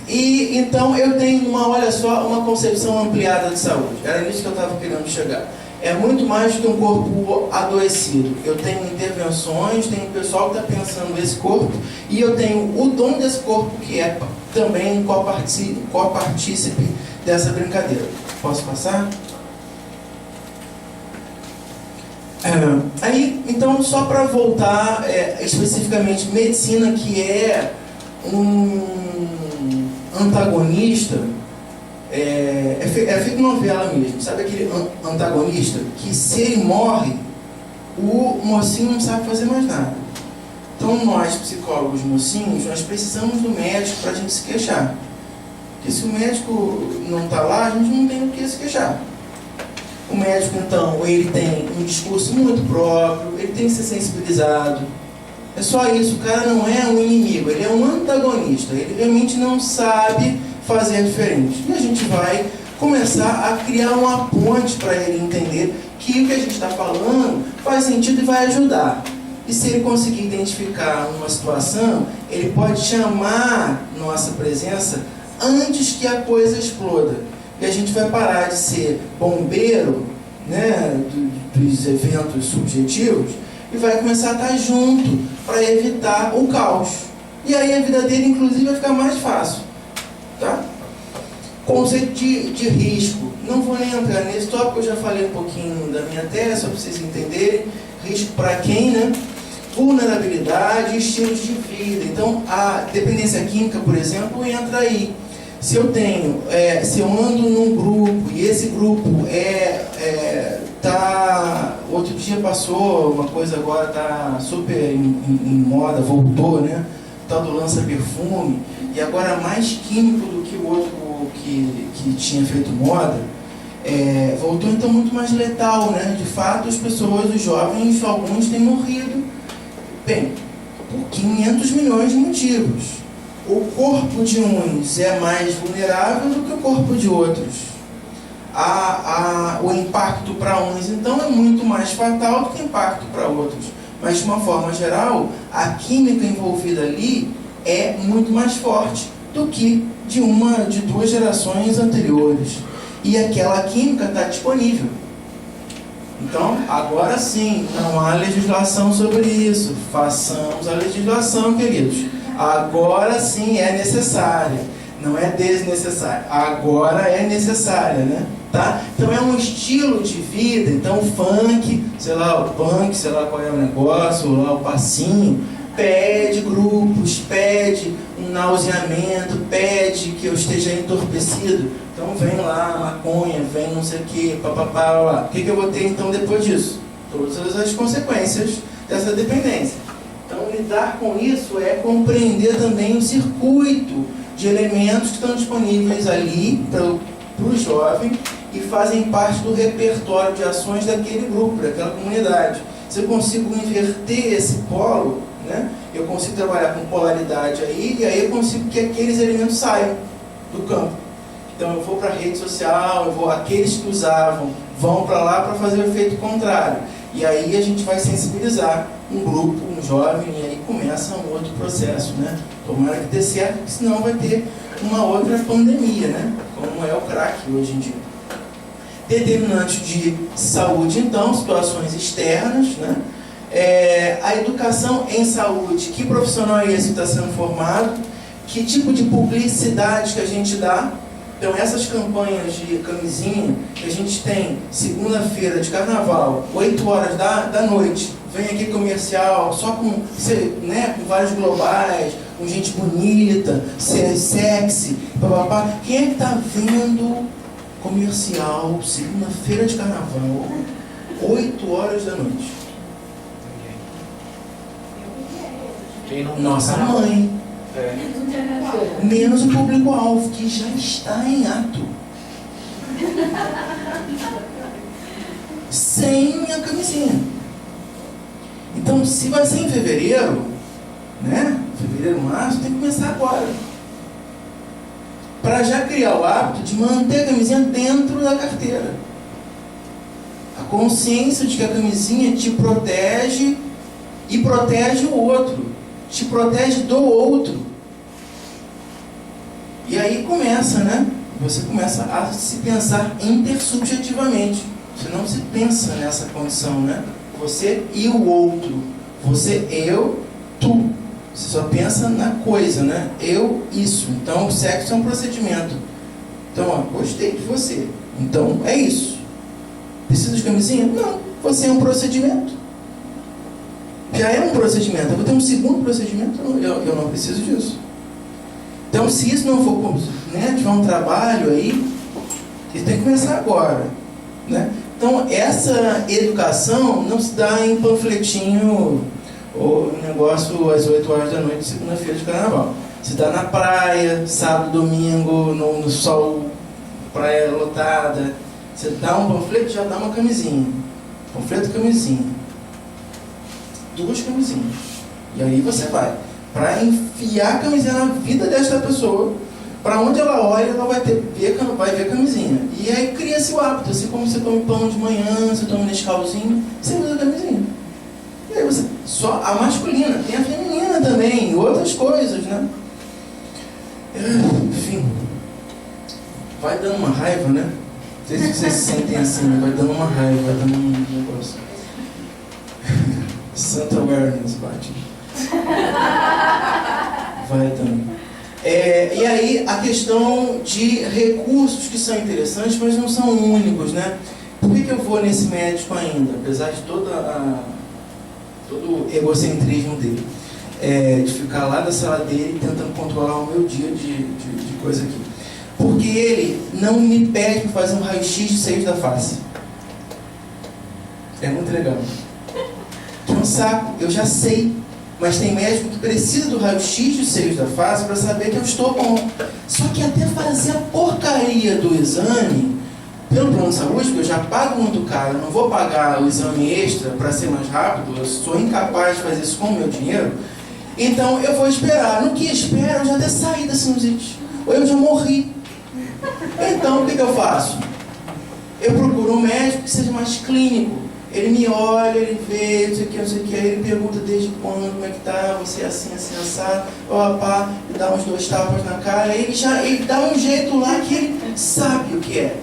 e então eu tenho uma concepção ampliada de saúde. Era nisso que eu estava querendo chegar. É muito mais do que um corpo adoecido. Eu tenho intervenções, tenho pessoal que está pensando nesse corpo, e eu tenho o dom desse corpo, que é também co-partícipe dessa brincadeira. Posso passar? Aí, então, só para voltar especificamente, medicina, que é um antagonista, é feito novela mesmo, sabe aquele antagonista que, se ele morre, o mocinho não sabe fazer mais nada. Então, nós, psicólogos mocinhos, nós precisamos do médico para a gente se queixar. Porque se o médico não está lá, a gente não tem o que se queixar. O médico, então, ele tem um discurso muito próprio, ele tem que ser sensibilizado. É só isso, o cara não é um inimigo, ele é um antagonista. Ele realmente não sabe fazer diferente. E a gente vai começar a criar uma ponte para ele entender que o que a gente está falando faz sentido e vai ajudar. E se ele conseguir identificar uma situação, ele pode chamar nossa presença antes que a coisa exploda. E a gente vai parar de ser bombeiro, né, dos eventos subjetivos, e vai começar a estar junto para evitar o caos. E aí a vida dele, inclusive, vai ficar mais fácil. Tá? Conceito de risco. Não vou nem entrar nesse tópico, eu já falei um pouquinho da minha tese, só para vocês entenderem. Risco para quem, né? Vulnerabilidade e estilos de vida. Então, a dependência química, por exemplo, entra aí. Se eu ando num grupo e esse grupo outro dia passou uma coisa, agora está super em moda, voltou, né? Tal do lança-perfume, e agora mais químico do que o outro que tinha feito moda, voltou, então muito mais letal, né? De fato, as pessoas, os jovens, alguns têm morrido, bem, por 500 milhões de motivos. O corpo de uns é mais vulnerável do que o corpo de outros. O impacto para uns, então, é muito mais fatal do que o impacto para outros. Mas, de uma forma geral, a química envolvida ali é muito mais forte do que de 2 gerações anteriores. E aquela química está disponível. Então, agora sim, não há legislação sobre isso. Façamos a legislação, queridos. Agora sim é necessária, não é desnecessária. Agora é necessária, né? Tá? Então é um estilo de vida. Então o funk, sei lá, o punk, sei lá qual é o negócio, lá o passinho, pede grupos, pede um nauseamento, pede que eu esteja entorpecido. Então vem lá maconha, vem não sei o que, papapá, lá. O que eu vou ter então depois disso? Todas as consequências dessa dependência. Então lidar com isso é compreender também o circuito de elementos que estão disponíveis ali para o jovem e fazem parte do repertório de ações daquele grupo, daquela comunidade. Se eu consigo inverter esse polo, né, eu consigo trabalhar com polaridade aí, e aí eu consigo que aqueles elementos saiam do campo. Então eu vou para a rede social, aqueles que usavam vão para lá para fazer o efeito contrário. E aí a gente vai sensibilizar um grupo, um jovem, e aí começa um outro processo, né? Tomara que dê certo, porque senão vai ter uma outra pandemia, né? Como é o crack hoje em dia. Determinantes de saúde, então, situações externas, né? A educação em saúde, que profissional é esse que está sendo formado? Que tipo de publicidade que a gente dá? Então, essas campanhas de camisinha que a gente tem segunda-feira de carnaval, 8 horas da noite, vem aqui comercial, só com, né, com vários globais, com gente bonita, sexy, papapá. Quem é que está vendo comercial, segunda-feira de carnaval, 8 horas da noite? Nossa mãe. Menos o público-alvo, que já está em ato. Sem a camisinha. Então, se vai ser em fevereiro, né? Fevereiro, março, tem que começar agora. Para já criar o hábito de manter a camisinha dentro da carteira. A consciência de que a camisinha te protege e protege o outro. Te protege do outro. E aí começa, né? Você começa a se pensar intersubjetivamente. Você não se pensa nessa condição, né? Você e o outro. Você, eu, tu. Você só pensa na coisa, né? Eu, isso. Então, o sexo é um procedimento. Então, ó, gostei de você. Então, é isso. Precisa de camisinha? Não. Você é um procedimento. Já é um procedimento. Eu vou ter um segundo procedimento? Eu não preciso disso. Então, se isso não for, né, tiver um trabalho aí, isso tem que começar agora, né? Então, essa educação não se dá em panfletinho ou negócio às 8 horas da noite, segunda-feira de carnaval. Se dá na praia, sábado, domingo, no sol, praia lotada. Você dá um panfleto, já dá uma camisinha. Panfleto e camisinha. 2 camisinhas. E aí você vai para enfiar a camisinha na vida desta pessoa. Para onde ela olha, ela vai ver camisinha. E aí cria-se o hábito. Assim como você come pão de manhã, você toma Nescauzinho, você usa camisinha. E aí você, só a masculina, tem a feminina também, outras coisas, né? Enfim, vai dando uma raiva, né? Não sei se vocês se sentem assim, vai dando uma raiva, vai dando um negócio. Santa awareness, bate. Vai dando. E aí a questão de recursos que são interessantes, mas não são únicos, né? Por que eu vou nesse médico ainda, apesar de todo o egocentrismo dele? De ficar lá da sala dele tentando controlar o meu dia de coisa aqui. Porque ele não me pede para fazer um raio-x de seios da face. É muito legal. É um saco, eu já sei. Mas tem médico que precisa do raio-x de seios da face para saber que eu estou bom. Só que até fazer a porcaria do exame, pelo plano de saúde, porque eu já pago muito caro, eu não vou pagar o exame extra para ser mais rápido, eu sou incapaz de fazer isso com o meu dinheiro, então eu vou esperar. No que espero, eu já até saí da sinusite, ou eu já morri. Então, o que eu faço? Eu procuro um médico que seja mais clínico. Ele me olha, ele vê, não sei o que, aí ele pergunta desde quando, como é que tá, você é assim, assado, pá, ele dá uns 2 tapas na cara, ele dá um jeito lá que ele sabe o que é.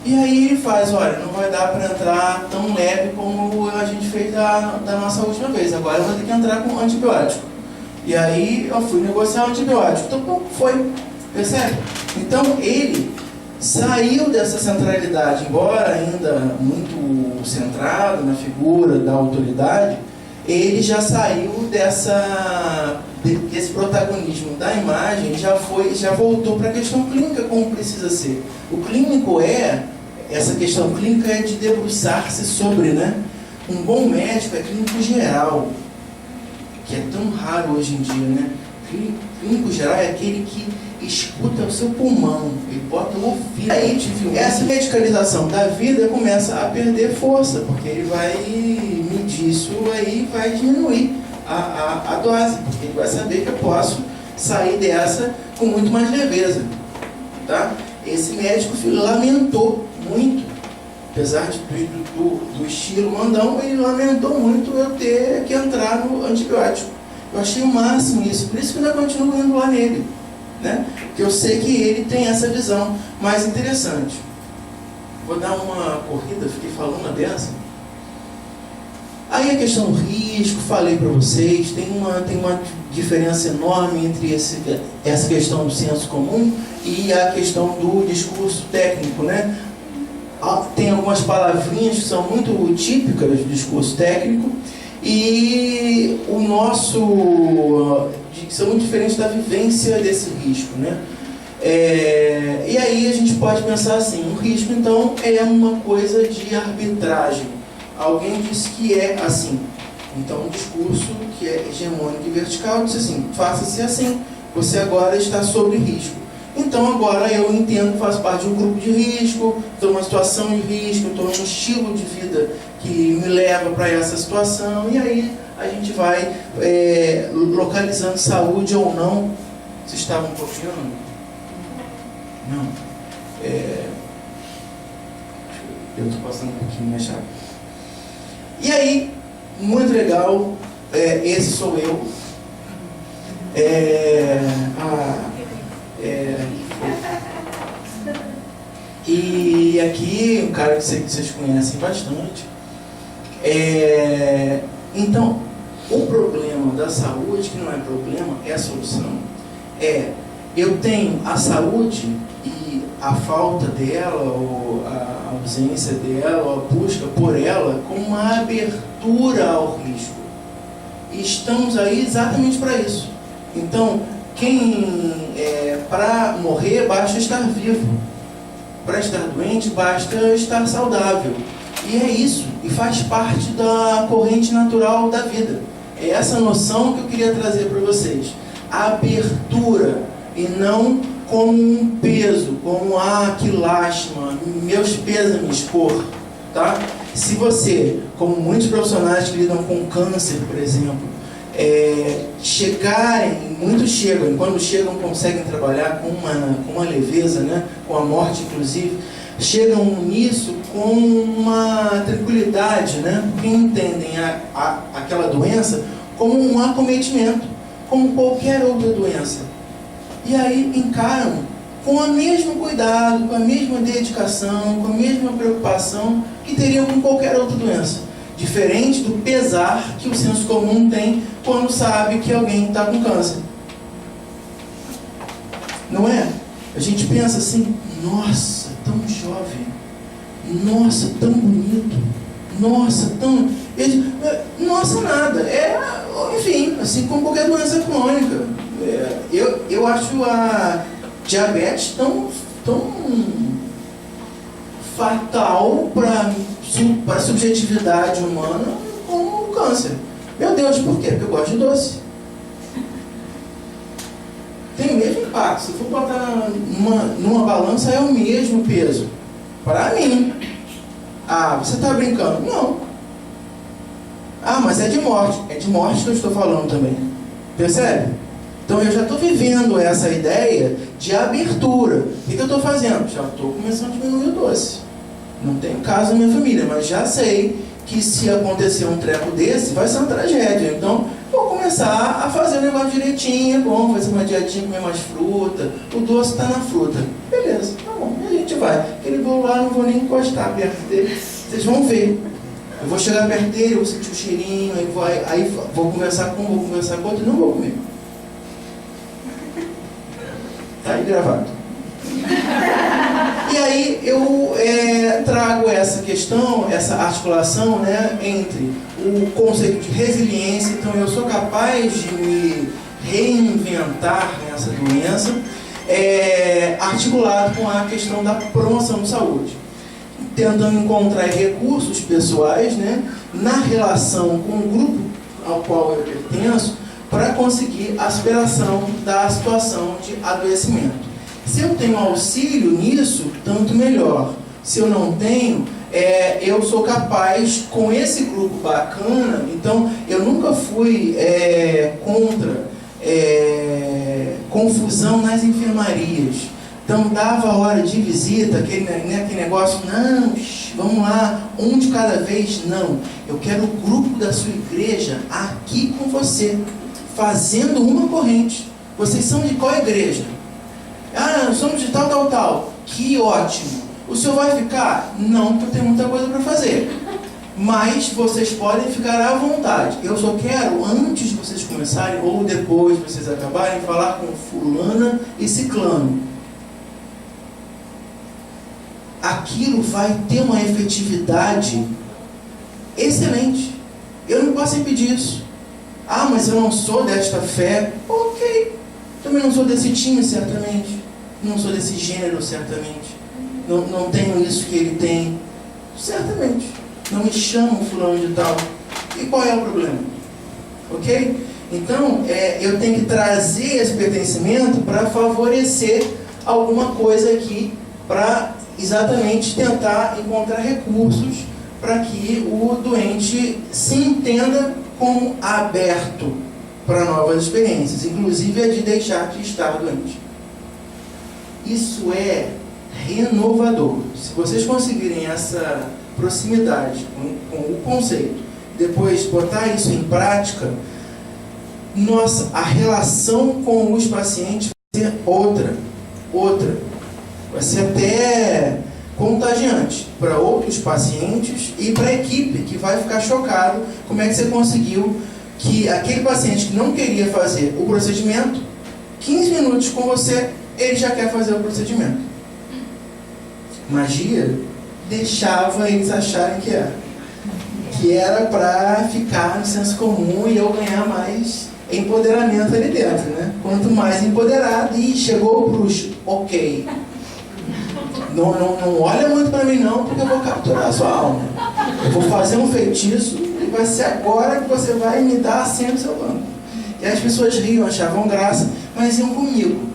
E aí ele faz, olha, não vai dar para entrar tão leve como a gente fez da nossa última vez, agora vai ter que entrar com antibiótico. E aí eu fui negociar o antibiótico, então bom, foi, percebe? Então ele saiu dessa centralidade, embora ainda muito centrado na figura da autoridade, ele já saiu desse protagonismo da imagem, já voltou para a questão clínica como precisa ser. O clínico essa questão clínica é de debruçar-se sobre, né? Um bom médico é clínico geral, que é tão raro hoje em dia, né? Clínico geral é aquele que escuta o seu pulmão, ele bota o ouvido. Aí, essa medicalização da vida começa a perder força, porque ele vai medir isso, aí vai diminuir a dose, porque ele vai saber que eu posso sair dessa com muito mais leveza, tá? Esse médico lamentou muito, apesar do estilo mandão, ele lamentou muito eu ter que entrar no antibiótico. Eu achei o máximo isso, por isso que eu ainda continuo indo lá nele, né? Porque eu sei que ele tem essa visão mais interessante. Vou dar uma corrida, fiquei falando dessa. Aí a questão do risco, falei para vocês, tem uma diferença enorme entre essa questão do senso comum e a questão do discurso técnico, né? Tem algumas palavrinhas que são muito típicas do discurso técnico e o nosso são muito diferentes da vivência desse risco, né? E aí a gente pode pensar assim, o risco então é uma coisa de arbitragem. Alguém disse que é assim. Então um discurso que é hegemônico e vertical diz assim, faça-se assim, você agora está sob risco. Então agora eu entendo que faço parte de um grupo de risco, estou numa situação de risco, estou num estilo de vida que me leva para essa situação, e aí a gente vai localizando saúde ou não. Vocês estavam copiando? Não. Eu estou passando um pouquinho mais rápido. E aí, muito legal, esse sou eu. E aqui, um cara que vocês conhecem bastante. Então, o problema da saúde, que não é problema, é a solução. Eu tenho a saúde e a falta dela, ou a ausência dela, ou a busca por ela, com uma abertura ao risco. E estamos aí exatamente para isso. Então, para morrer basta estar vivo. Para estar doente basta estar saudável. E é isso, e faz parte da corrente natural da vida. É essa noção que eu queria trazer para vocês. A abertura, e não como um peso, como, que lástima, meus pêsames por, tá? Se você, como muitos profissionais que lidam com câncer, por exemplo, muitos chegam, e quando chegam conseguem trabalhar com uma leveza, né? Com a morte inclusive, chegam nisso com uma tranquilidade, né? Porque entendem aquela doença como um acometimento, como qualquer outra doença. E aí encaram com o mesmo cuidado, com a mesma dedicação, com a mesma preocupação que teriam com qualquer outra doença. Diferente do pesar que o senso comum tem quando sabe que alguém está com câncer. Não é? A gente pensa assim, nossa, tão jovem, nossa, tão bonito, nossa, tão... Nossa, nada. Enfim, assim como qualquer doença crônica. Eu acho a diabetes tão fatal para a subjetividade humana como o câncer. Meu Deus, por quê? Porque eu gosto de doce. Tem o mesmo impacto. Se for botar numa balança, é o mesmo peso. Para mim. Você está brincando? Não. Mas é de morte. É de morte que eu estou falando também. Percebe? Então eu já estou vivendo essa ideia de abertura. O que eu estou fazendo? Já estou começando a diminuir o doce. Não tenho caso na minha família, mas já sei que se acontecer um treco desse, vai ser uma tragédia. Então, vou começar a fazer o negócio direitinho, bom, fazer uma dietinha, comer mais fruta. O doce está na fruta. Beleza, tá bom. E a gente vai. Ele vou lá, não vou nem encostar perto dele. Vocês vão ver. Eu vou chegar perto dele, vou sentir o cheirinho, aí vou conversar com um, vou conversar com outro e não vou comer. Tá aí gravado. E aí eu trago trago essa questão, essa articulação, né, entre o conceito de resiliência. Então eu sou capaz de me reinventar nessa doença, articulado com a questão da promoção de saúde, tentando encontrar recursos pessoais, né, na relação com o grupo ao qual eu pertenço, para conseguir a superação da situação de adoecimento. Se eu tenho auxílio nisso, tanto melhor. Se eu não tenho, eu sou capaz, com esse grupo bacana, então eu nunca fui contra confusão nas enfermarias. Então dava hora de visita, aquele negócio, não, vamos lá, um de cada vez, não. Eu quero o grupo da sua igreja aqui com você, fazendo uma corrente. Vocês são de qual igreja? Ah, nós somos de tal. Que ótimo. O senhor vai ficar? Não, porque eu tenho muita coisa para fazer. Mas vocês podem ficar à vontade. Eu só quero, antes de vocês começarem, ou depois de vocês acabarem, falar com fulana e ciclano. Aquilo vai ter uma efetividade excelente. Eu não posso impedir isso. Ah, mas eu não sou desta fé. Ok. Também não sou desse time, certamente. Não sou desse gênero, certamente. Não tenho isso que ele tem. Certamente. Não me chamam fulano de tal. E qual é o problema? Ok? Então, eu tenho que trazer esse pertencimento para favorecer alguma coisa aqui, para exatamente tentar encontrar recursos para que o doente se entenda como aberto para novas experiências, inclusive a de deixar de estar doente. Isso é renovador. Se vocês conseguirem essa proximidade com o conceito, depois botar isso em prática, a relação com os pacientes vai ser outra. Vai ser até contagiante para outros pacientes e para a equipe, que vai ficar chocado como é que você conseguiu que aquele paciente que não queria fazer o procedimento, 15 minutos com você, ele já quer fazer o procedimento. Magia deixava eles acharem que era para ficar no senso comum e eu ganhar mais empoderamento ali dentro, né? Quanto mais empoderado, e chegou o bruxo, ok. Não olha muito para mim não, porque eu vou capturar a sua alma. Eu vou fazer um feitiço e vai ser agora que você vai me dar assim no seu banco. E as pessoas riam, achavam graça, mas iam comigo.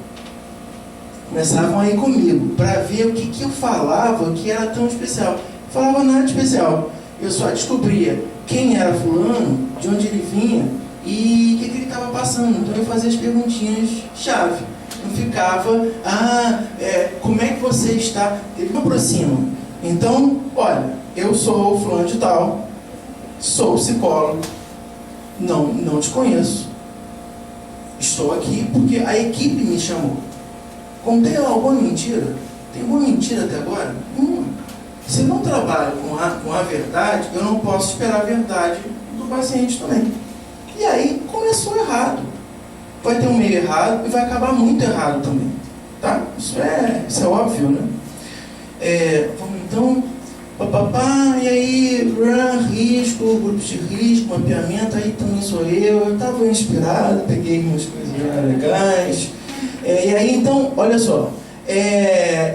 Começavam a ir comigo, para ver o que eu falava que era tão especial. Não falava nada de especial. Eu só descobria quem era fulano, de onde ele vinha e o que ele estava passando. Então eu fazia as perguntinhas chave. Não ficava, como é que você está? Ele me aproxima. Então, olha, eu sou o fulano de tal, sou psicólogo, não te conheço. Estou aqui porque a equipe me chamou. Contei alguma mentira? Tem alguma mentira até agora? Se eu não trabalho com a verdade, eu não posso esperar a verdade do paciente também. E aí começou errado. Vai ter um meio errado e vai acabar muito errado também. Tá? Isso é óbvio, né? Vamos então, e aí, risco, grupos de risco, mapeamento, aí também sou eu estava inspirado, peguei umas coisas legais. E aí, então, olha só,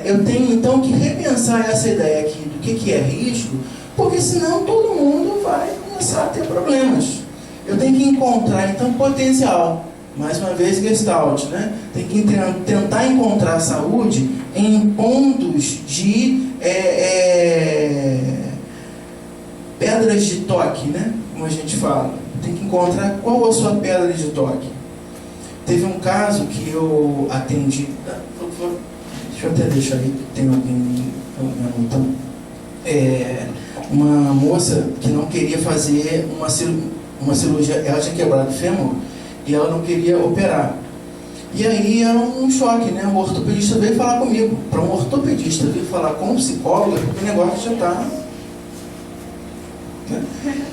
eu tenho então que repensar essa ideia aqui do que é risco, porque senão todo mundo vai começar a ter problemas. Eu tenho que encontrar, então, potencial. Mais uma vez, Gestalt, né? Tem que tentar encontrar saúde em pontos de pedras de toque, né? Como a gente fala. Tem que encontrar qual a sua pedra de toque. Teve um caso que eu atendi. Deixa eu até deixar aí, tem alguém anotando. Uma moça que não queria fazer uma cirurgia, ela tinha quebrado o fêmur e ela não queria operar. E aí era um choque, né? O ortopedista veio falar comigo. Para um ortopedista vir falar com um psicólogo, o negócio já está. Né?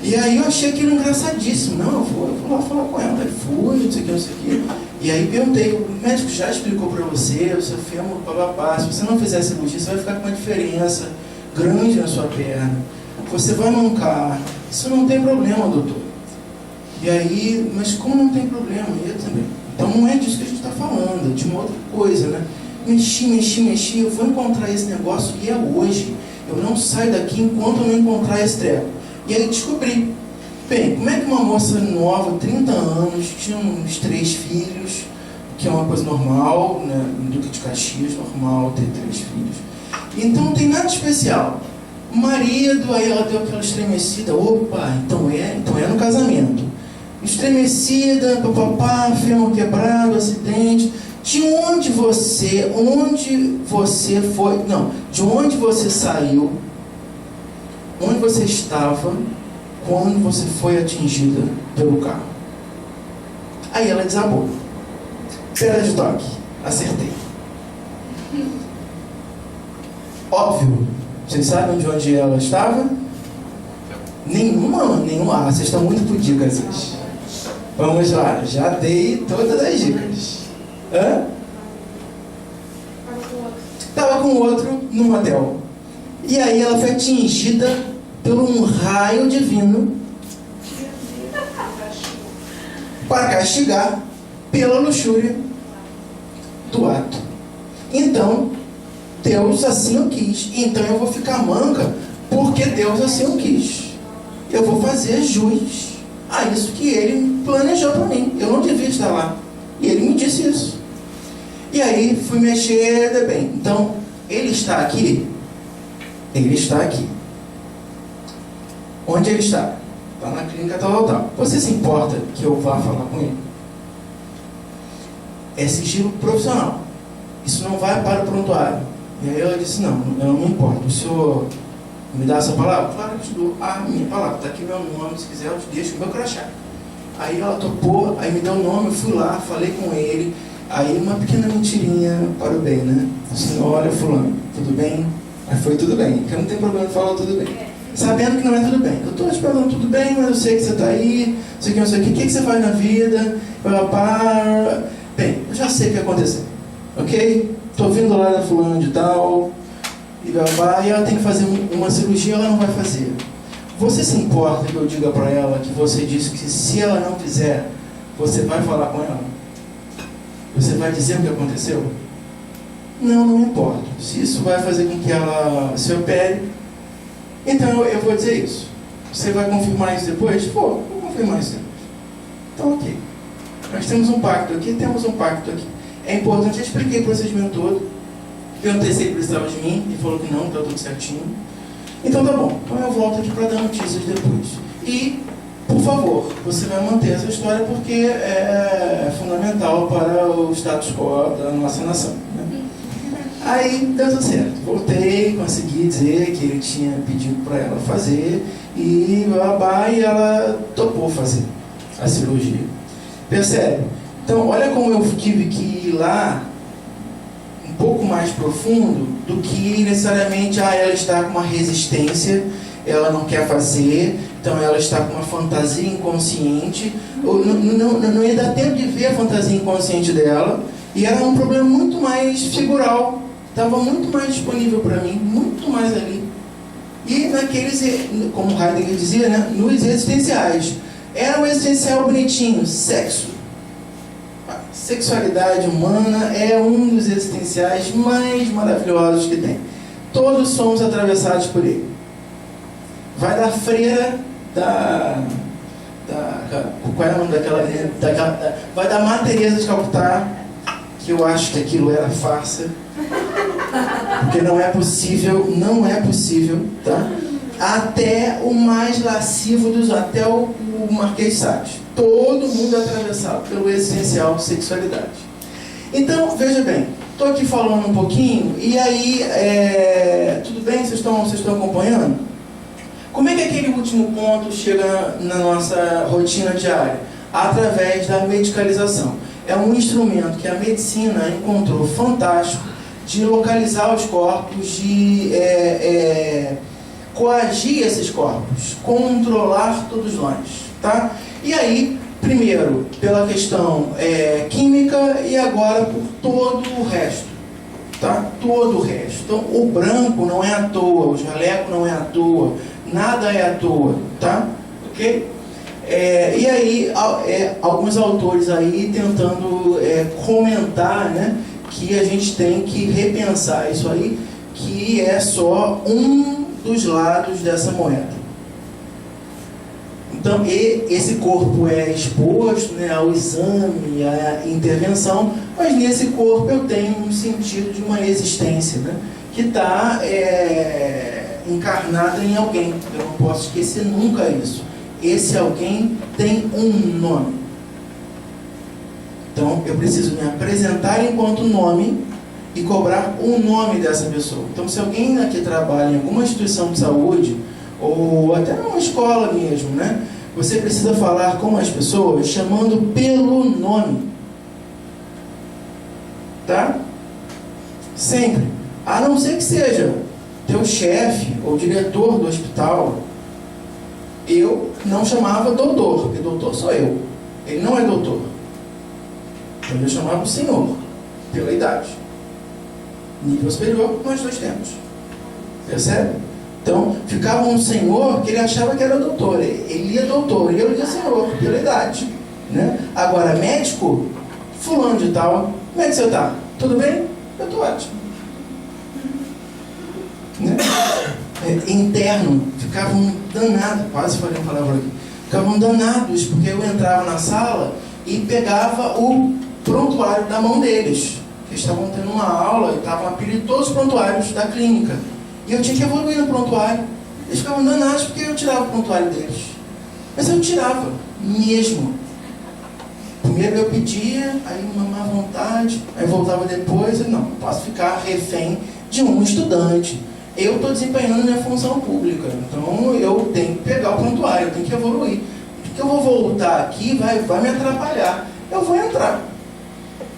E aí eu achei aquilo engraçadíssimo. Não, eu vou lá falar com ela. Aí fui, não sei o que. E aí perguntei, o médico já explicou para você, o seu fêmur, papapá, se você não fizer a cirurgia, você vai ficar com uma diferença grande na sua perna, você vai mancar, isso não tem problema, doutor. E aí, mas como não tem problema? Eu também. Então não é disso que a gente está falando, é de uma outra coisa, né? Mexi, eu vou encontrar esse negócio e é hoje. Eu não saio daqui enquanto eu não encontrar esse treco. E aí descobri. Bem, como é que uma moça nova, 30 anos, tinha uns 3 filhos, que é uma coisa normal, né? No Duque de Caxias, normal ter 3 filhos. Então não tem nada especial. O marido, aí ela deu aquela estremecida, opa, então é no casamento. Estremecida, papapá, fêmur quebrado, acidente. De onde você foi, não, de onde você saiu, onde você estava, quando você foi atingida pelo carro. Aí ela desabou. Pedra de toque, acertei. Óbvio, vocês sabem de onde ela estava? Nenhuma. Ah, vocês estão muito por dicas hoje. Vamos lá, já dei todas as dicas. Estava com outro num hotel. E aí ela foi atingida por um raio divino para castigar pela luxúria do ato. Então, Deus assim o quis. Então eu vou ficar manca porque Deus assim o quis. Eu vou fazer jus a isso que Ele planejou para mim. Eu não devia estar lá. E Ele me disse isso. E aí fui mexer, bem. Então, Ele está aqui? Ele está aqui. Onde Ele está? Está na clínica tal. Você se importa que eu vá falar com Ele? É sigilo profissional. Isso não vai para o prontuário. E aí ela disse, não, eu não me importo. O senhor me dá essa palavra? Claro, eu te dou a minha palavra. Está aqui meu nome, se quiser eu te deixo o meu crachá. Aí ela topou, aí me deu o nome, eu fui lá, falei com ele. Aí uma pequena mentirinha para o bem, né? Assim, olha fulano, tudo bem? Aí foi tudo bem, porque não tem problema de falar tudo bem. Sabendo que não é tudo bem. Eu estou te perguntando tudo bem, mas eu sei que você está aí, sei que não sei o que você faz na vida, bem, eu já sei o que aconteceu, ok? Estou vindo lá da fulano de tal, e ela tem que fazer uma cirurgia, ela não vai fazer. Você se importa que eu diga para ela que você disse que se ela não fizer, você vai falar com ela? Você vai dizer o que aconteceu? Não importa. Se isso vai fazer com que ela se opere, então eu vou dizer isso. Você vai confirmar isso depois? Vou confirmar isso depois. Então, ok. Nós temos um pacto aqui, É importante, eu expliquei o procedimento todo. Perguntei se ele precisava de mim, ele falou que não, está tudo certinho. Então tá bom, então eu volto aqui para dar notícias depois. E, por favor, você vai manter essa história porque é fundamental para o status quo da nossa nação, né? Aí deu tudo certo. Voltei, consegui dizer que ele tinha pedido para ela fazer e ela topou fazer a cirurgia. Percebe? Então, olha como eu tive que ir lá um pouco mais profundo do que necessariamente ela está com uma resistência, ela não quer fazer, então ela está com uma fantasia inconsciente, não ia dar tempo de ver a fantasia inconsciente dela, e era um problema muito mais figural, estava muito mais disponível para mim, muito mais ali. E naqueles, como Heidegger dizia, né, nos existenciais, era um existencial bonitinho, sexo. A sexualidade humana é um dos existenciais mais maravilhosos que tem. Todos somos atravessados por ele. Vai da freira, qual é o nome daquela vai da Madre Teresa de Calcutá, que eu acho que aquilo era farsa, porque não é possível, tá? Até o mais lascivo até o Marquês de Sades. Todo mundo é atravessado pelo existencial sexualidade. Então, veja bem, estou aqui falando um pouquinho, e aí, tudo bem? Vocês estão acompanhando? Como é que aquele último ponto chega na nossa rotina diária? Através da medicalização. É um instrumento que a medicina encontrou fantástico de localizar os corpos, de coagir esses corpos, controlar todos nós, tá? E aí, primeiro, pela questão química e agora por todo o resto. tá? Todo o resto. Então, o branco não é à toa, o jaleco não é à toa, nada é à toa, tá? Ok? E aí, alguns autores aí tentando comentar, né, que a gente tem que repensar isso aí, que é só um dos lados dessa moeda. Então, esse corpo é exposto, né, ao exame, à intervenção, mas nesse corpo eu tenho um sentido de uma existência, né, que está encarnada em alguém. Eu não posso esquecer nunca isso. Esse alguém tem um nome. Então, eu preciso me apresentar enquanto nome e cobrar o nome dessa pessoa. Então, se alguém aqui trabalha em alguma instituição de saúde, ou até numa escola mesmo, né? Você precisa falar com as pessoas chamando pelo nome. Tá? Sempre. A não ser que seja teu chefe ou diretor do hospital. Eu não chamava doutor, porque doutor sou eu. Ele não é doutor. Então eu chamava o senhor, pela idade. Nível superior, nós dois temos. Percebe? Então, ficava um senhor que ele achava que era doutor. Ele lia doutor, e eu lia senhor, pela idade. Né? Agora, médico, fulano de tal, como é que você está? Tudo bem? Eu estou ótimo. Né? Interno, ficavam danados, quase falei uma palavra aqui, ficavam danados, porque eu entrava na sala e pegava o prontuário da mão deles. Eles estavam tendo uma aula e estavam apelidando todos os prontuários da clínica. E eu tinha que evoluir no prontuário. Eles ficavam danados porque eu tirava o prontuário deles. Mas eu tirava, mesmo. Primeiro eu pedia, aí uma má vontade, aí voltava depois, e não posso ficar refém de um estudante. Eu estou desempenhando minha função pública, então eu tenho que pegar o prontuário, eu tenho que evoluir. Porque eu vou voltar aqui, vai me atrapalhar. Eu vou entrar.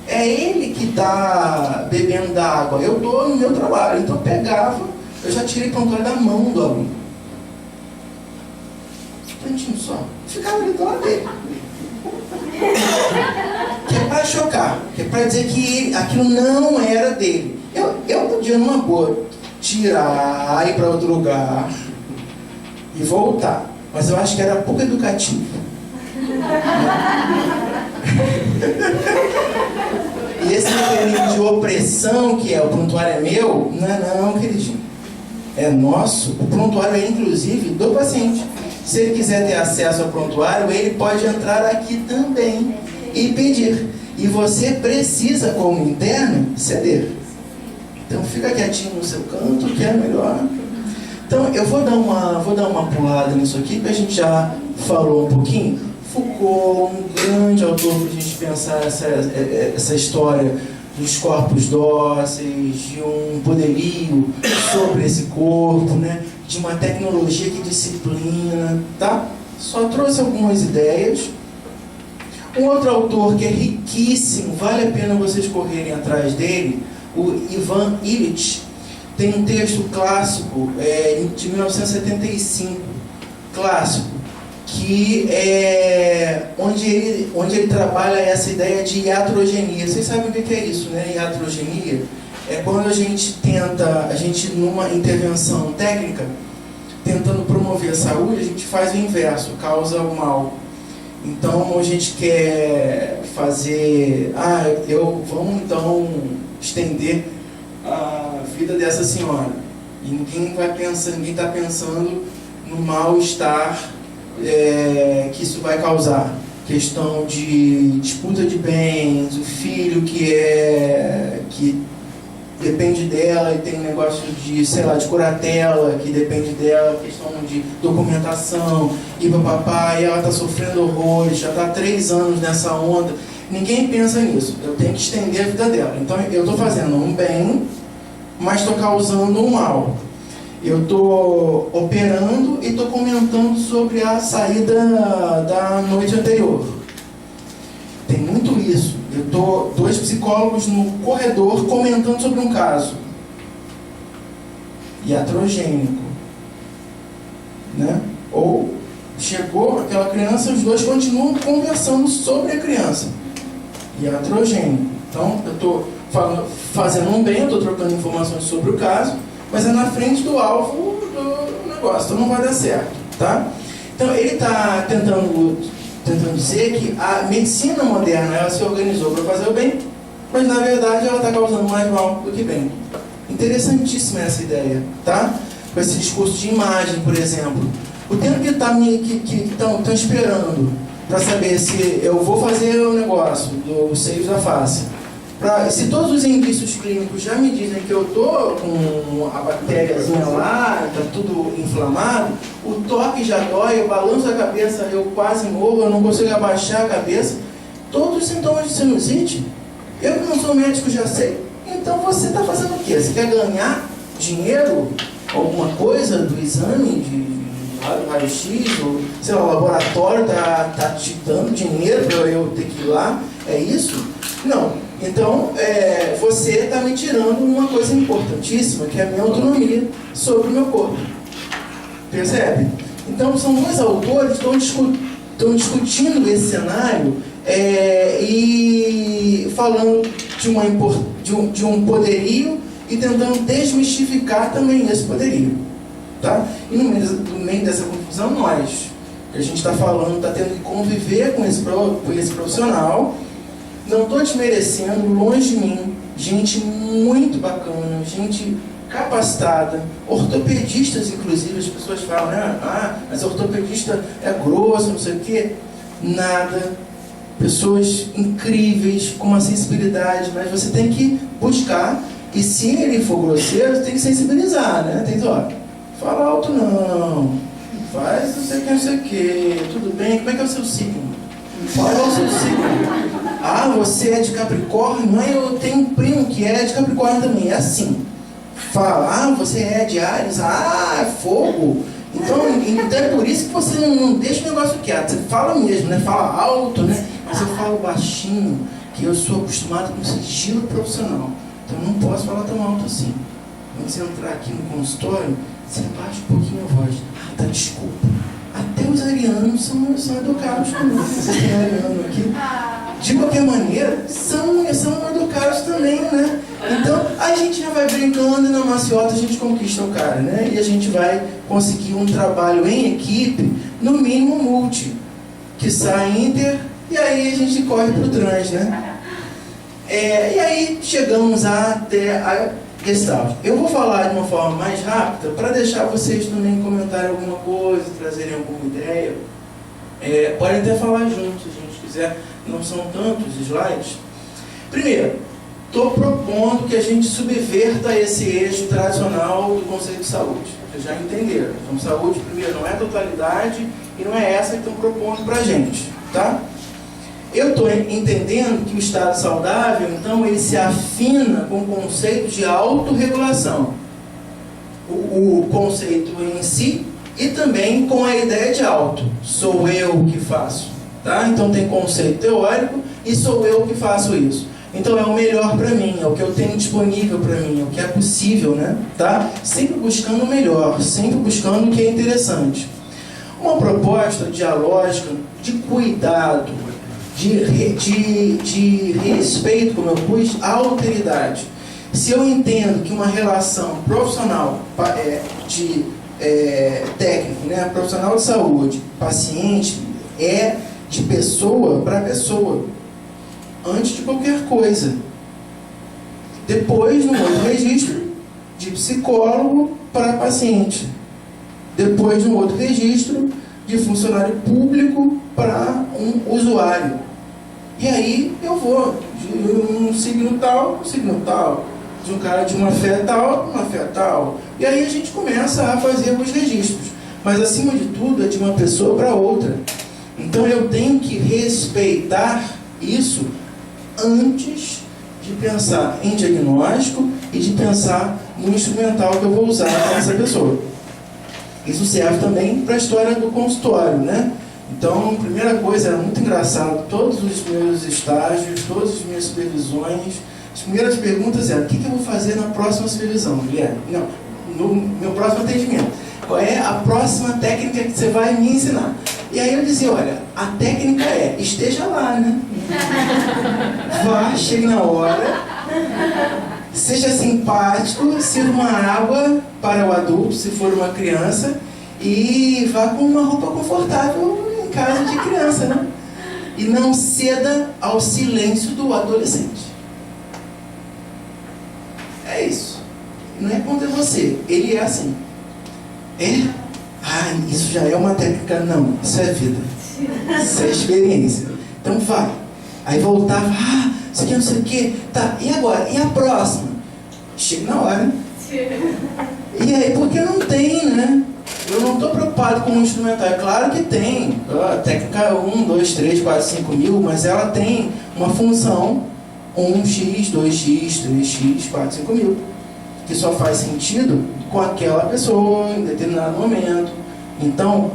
É ele que está bebendo da água, eu estou no meu trabalho. Então eu pegava, eu já tirei o prontuário da mão do aluno. Um tantinho só. Ficava ali do lado dele. Que é para chocar, que é para dizer que aquilo não era dele. Eu podia, numa boa, tirar, ir para outro lugar e voltar. Mas eu acho que era pouco educativo. E esse mecanismo de opressão, que é o prontuário é meu, não, queridinho. É nosso. O prontuário é, inclusive, do paciente. Se ele quiser ter acesso ao prontuário, ele pode entrar aqui também e pedir. E você precisa, como interno, ceder. Então fica quietinho no seu canto, que é melhor. Então eu vou dar uma pulada nisso aqui, que a gente já falou um pouquinho. Foucault, um grande autor para a gente pensar essa história dos corpos dóceis, de um poderio sobre esse corpo, né? De uma tecnologia que disciplina, tá? Só trouxe algumas ideias. Um outro autor que é riquíssimo, vale a pena vocês correrem atrás dele, o Ivan Illich, tem um texto clássico de 1975, clássico, que é onde ele trabalha essa ideia de iatrogenia. Vocês sabem o que é isso, né? Iatrogenia é quando a gente numa intervenção técnica, tentando promover a saúde, a gente faz o inverso, causa o mal. Então a gente quer fazer, vamos então estender a vida dessa senhora. E ninguém está pensando no mal-estar que isso vai causar. Questão de disputa de bens, o filho que depende dela e tem um negócio de, de curatela, que depende dela, questão de documentação, e papapá, e ela está sofrendo horrores, já está há 3 anos nessa onda. Ninguém pensa nisso. Eu tenho que estender a vida dela. Então eu estou fazendo um bem, mas estou causando um mal. Eu estou operando e estou comentando sobre a saída da noite anterior. Tem muito isso. Eu estou 2 psicólogos no corredor comentando sobre um caso iatrogênico, né? Ou chegou aquela criança, os 2 continuam conversando sobre a criança, iatrogênico. Então eu estou fazendo um bem, eu estou trocando informações sobre o caso, mas é na frente do alvo do negócio, então não vai dar certo, tá? Então ele está tentando dizer que a medicina moderna, ela se organizou para fazer o bem, mas na verdade ela está causando mais mal do que bem. Interessantíssima essa ideia, tá? Com esse discurso de imagem, por exemplo. O tempo que estão esperando para saber se eu vou fazer o negócio dos seios da face, se todos os indícios clínicos já me dizem que eu estou com a bactériazinha lá, está tudo inflamado, o toque já dói, eu balanço a cabeça, eu quase morro, eu não consigo abaixar a cabeça, todos os sintomas de sinusite, eu que não sou médico já sei. Então você está fazendo o quê? Você quer ganhar dinheiro, alguma coisa do exame de raio-x, ou sei lá, o laboratório está te dando dinheiro para eu ter que ir lá? É isso? Não. Então, você está me tirando uma coisa importantíssima, que é a minha autonomia sobre o meu corpo. Percebe? Então, são dois autores que estão discutindo esse cenário e falando de um poderio e tentando desmistificar também esse poderio. Tá? E no meio dessa confusão, nós, que a gente está falando, está tendo que conviver com esse profissional. Não estou desmerecendo, longe de mim, gente muito bacana, gente capacitada, ortopedistas inclusive, as pessoas falam, né? Mas ortopedista é grosso, não sei o quê. Nada. Pessoas incríveis, com uma sensibilidade, mas você tem que buscar, e se ele for grosseiro, você tem que sensibilizar, né? Tem que dizer, ó, fala alto não, faz não sei o que, tudo bem, como é que é o seu signo? Fala o seu signo. Você é de Capricórnio? Eu tenho um primo que é de Capricórnio também, é assim. Fala, você é de Áries? É fogo. Então é por isso que você não deixa o negócio quieto, você fala mesmo, né? Fala alto, né? Mas eu falo baixinho, que eu sou acostumado com sigilo profissional, então eu não posso falar tão alto assim. Quando você entrar aqui no consultório, você baixa um pouquinho a voz. Tá, desculpa. Até os arianos são educados também. Você tem ariano aqui. De qualquer maneira, são educados também, né? Então, a gente já vai brincando e na maciota a gente conquista o cara, né? E a gente vai conseguir um trabalho em equipe, no mínimo multi, que sai inter, e aí a gente corre pro trans, né? E aí chegamos até a Gestalt. Eu vou falar de uma forma mais rápida para deixar vocês também comentarem alguma coisa, trazerem alguma ideia. Podem até falar juntos, se a gente quiser, não são tantos slides. Primeiro, estou propondo que a gente subverta esse eixo tradicional do conceito de saúde. Vocês já entenderam. Então, saúde, primeiro, não é totalidade e não é essa que estão propondo para a gente, tá? Eu estou entendendo que o estado saudável, então, ele se afina com o conceito de autorregulação. O conceito em si e também com a ideia de auto. Sou eu que faço. Tá? Então tem conceito teórico e sou eu que faço isso. Então é o melhor para mim, é o que eu tenho disponível para mim, é o que é possível, né? Tá? Sempre buscando o melhor, sempre buscando o que é interessante. Uma proposta dialógica de cuidado, de respeito, como eu pus, à alteridade. Se eu entendo que uma relação profissional técnico, né, profissional de saúde, paciente, é de pessoa para pessoa, antes de qualquer coisa. Depois, no outro registro, de psicólogo para paciente. Depois, no outro registro, de funcionário público para um usuário. E aí eu vou de um signo tal, de um cara de uma fé tal, uma fé tal. E aí a gente começa a fazer os registros. Mas acima de tudo é de uma pessoa para outra. Então eu tenho que respeitar isso antes de pensar em diagnóstico e de pensar no instrumental que eu vou usar para essa pessoa. Isso serve também para a história do consultório, né? Então, primeira coisa, era muito engraçado, todos os meus estágios, todas as minhas supervisões, as primeiras perguntas eram: o que eu vou fazer na próxima supervisão, Guilherme? Não, no meu próximo atendimento. Qual é a próxima técnica que você vai me ensinar? E aí eu dizia: olha, a técnica esteja lá, né? Vá, chegue na hora Seja simpático, sirva uma água para o adulto, se for uma criança, e vá com uma roupa confortável em casa de criança, né? E não ceda ao silêncio do adolescente. É isso. Não é contra você, ele é assim. Isso já é uma técnica. Não, isso é vida. Isso é experiência. Então vai. Aí voltava, isso aqui não sei o que. Tá, e agora? E a próxima? Chega na hora. E aí, porque não tem, né? Eu não estou preocupado com o instrumental. É claro que tem. A técnica 1, 2, 3, 4, 5 mil, mas ela tem uma função 1x, 2x, 3x, 4, 5 mil. Que só faz sentido com aquela pessoa em determinado momento. Então,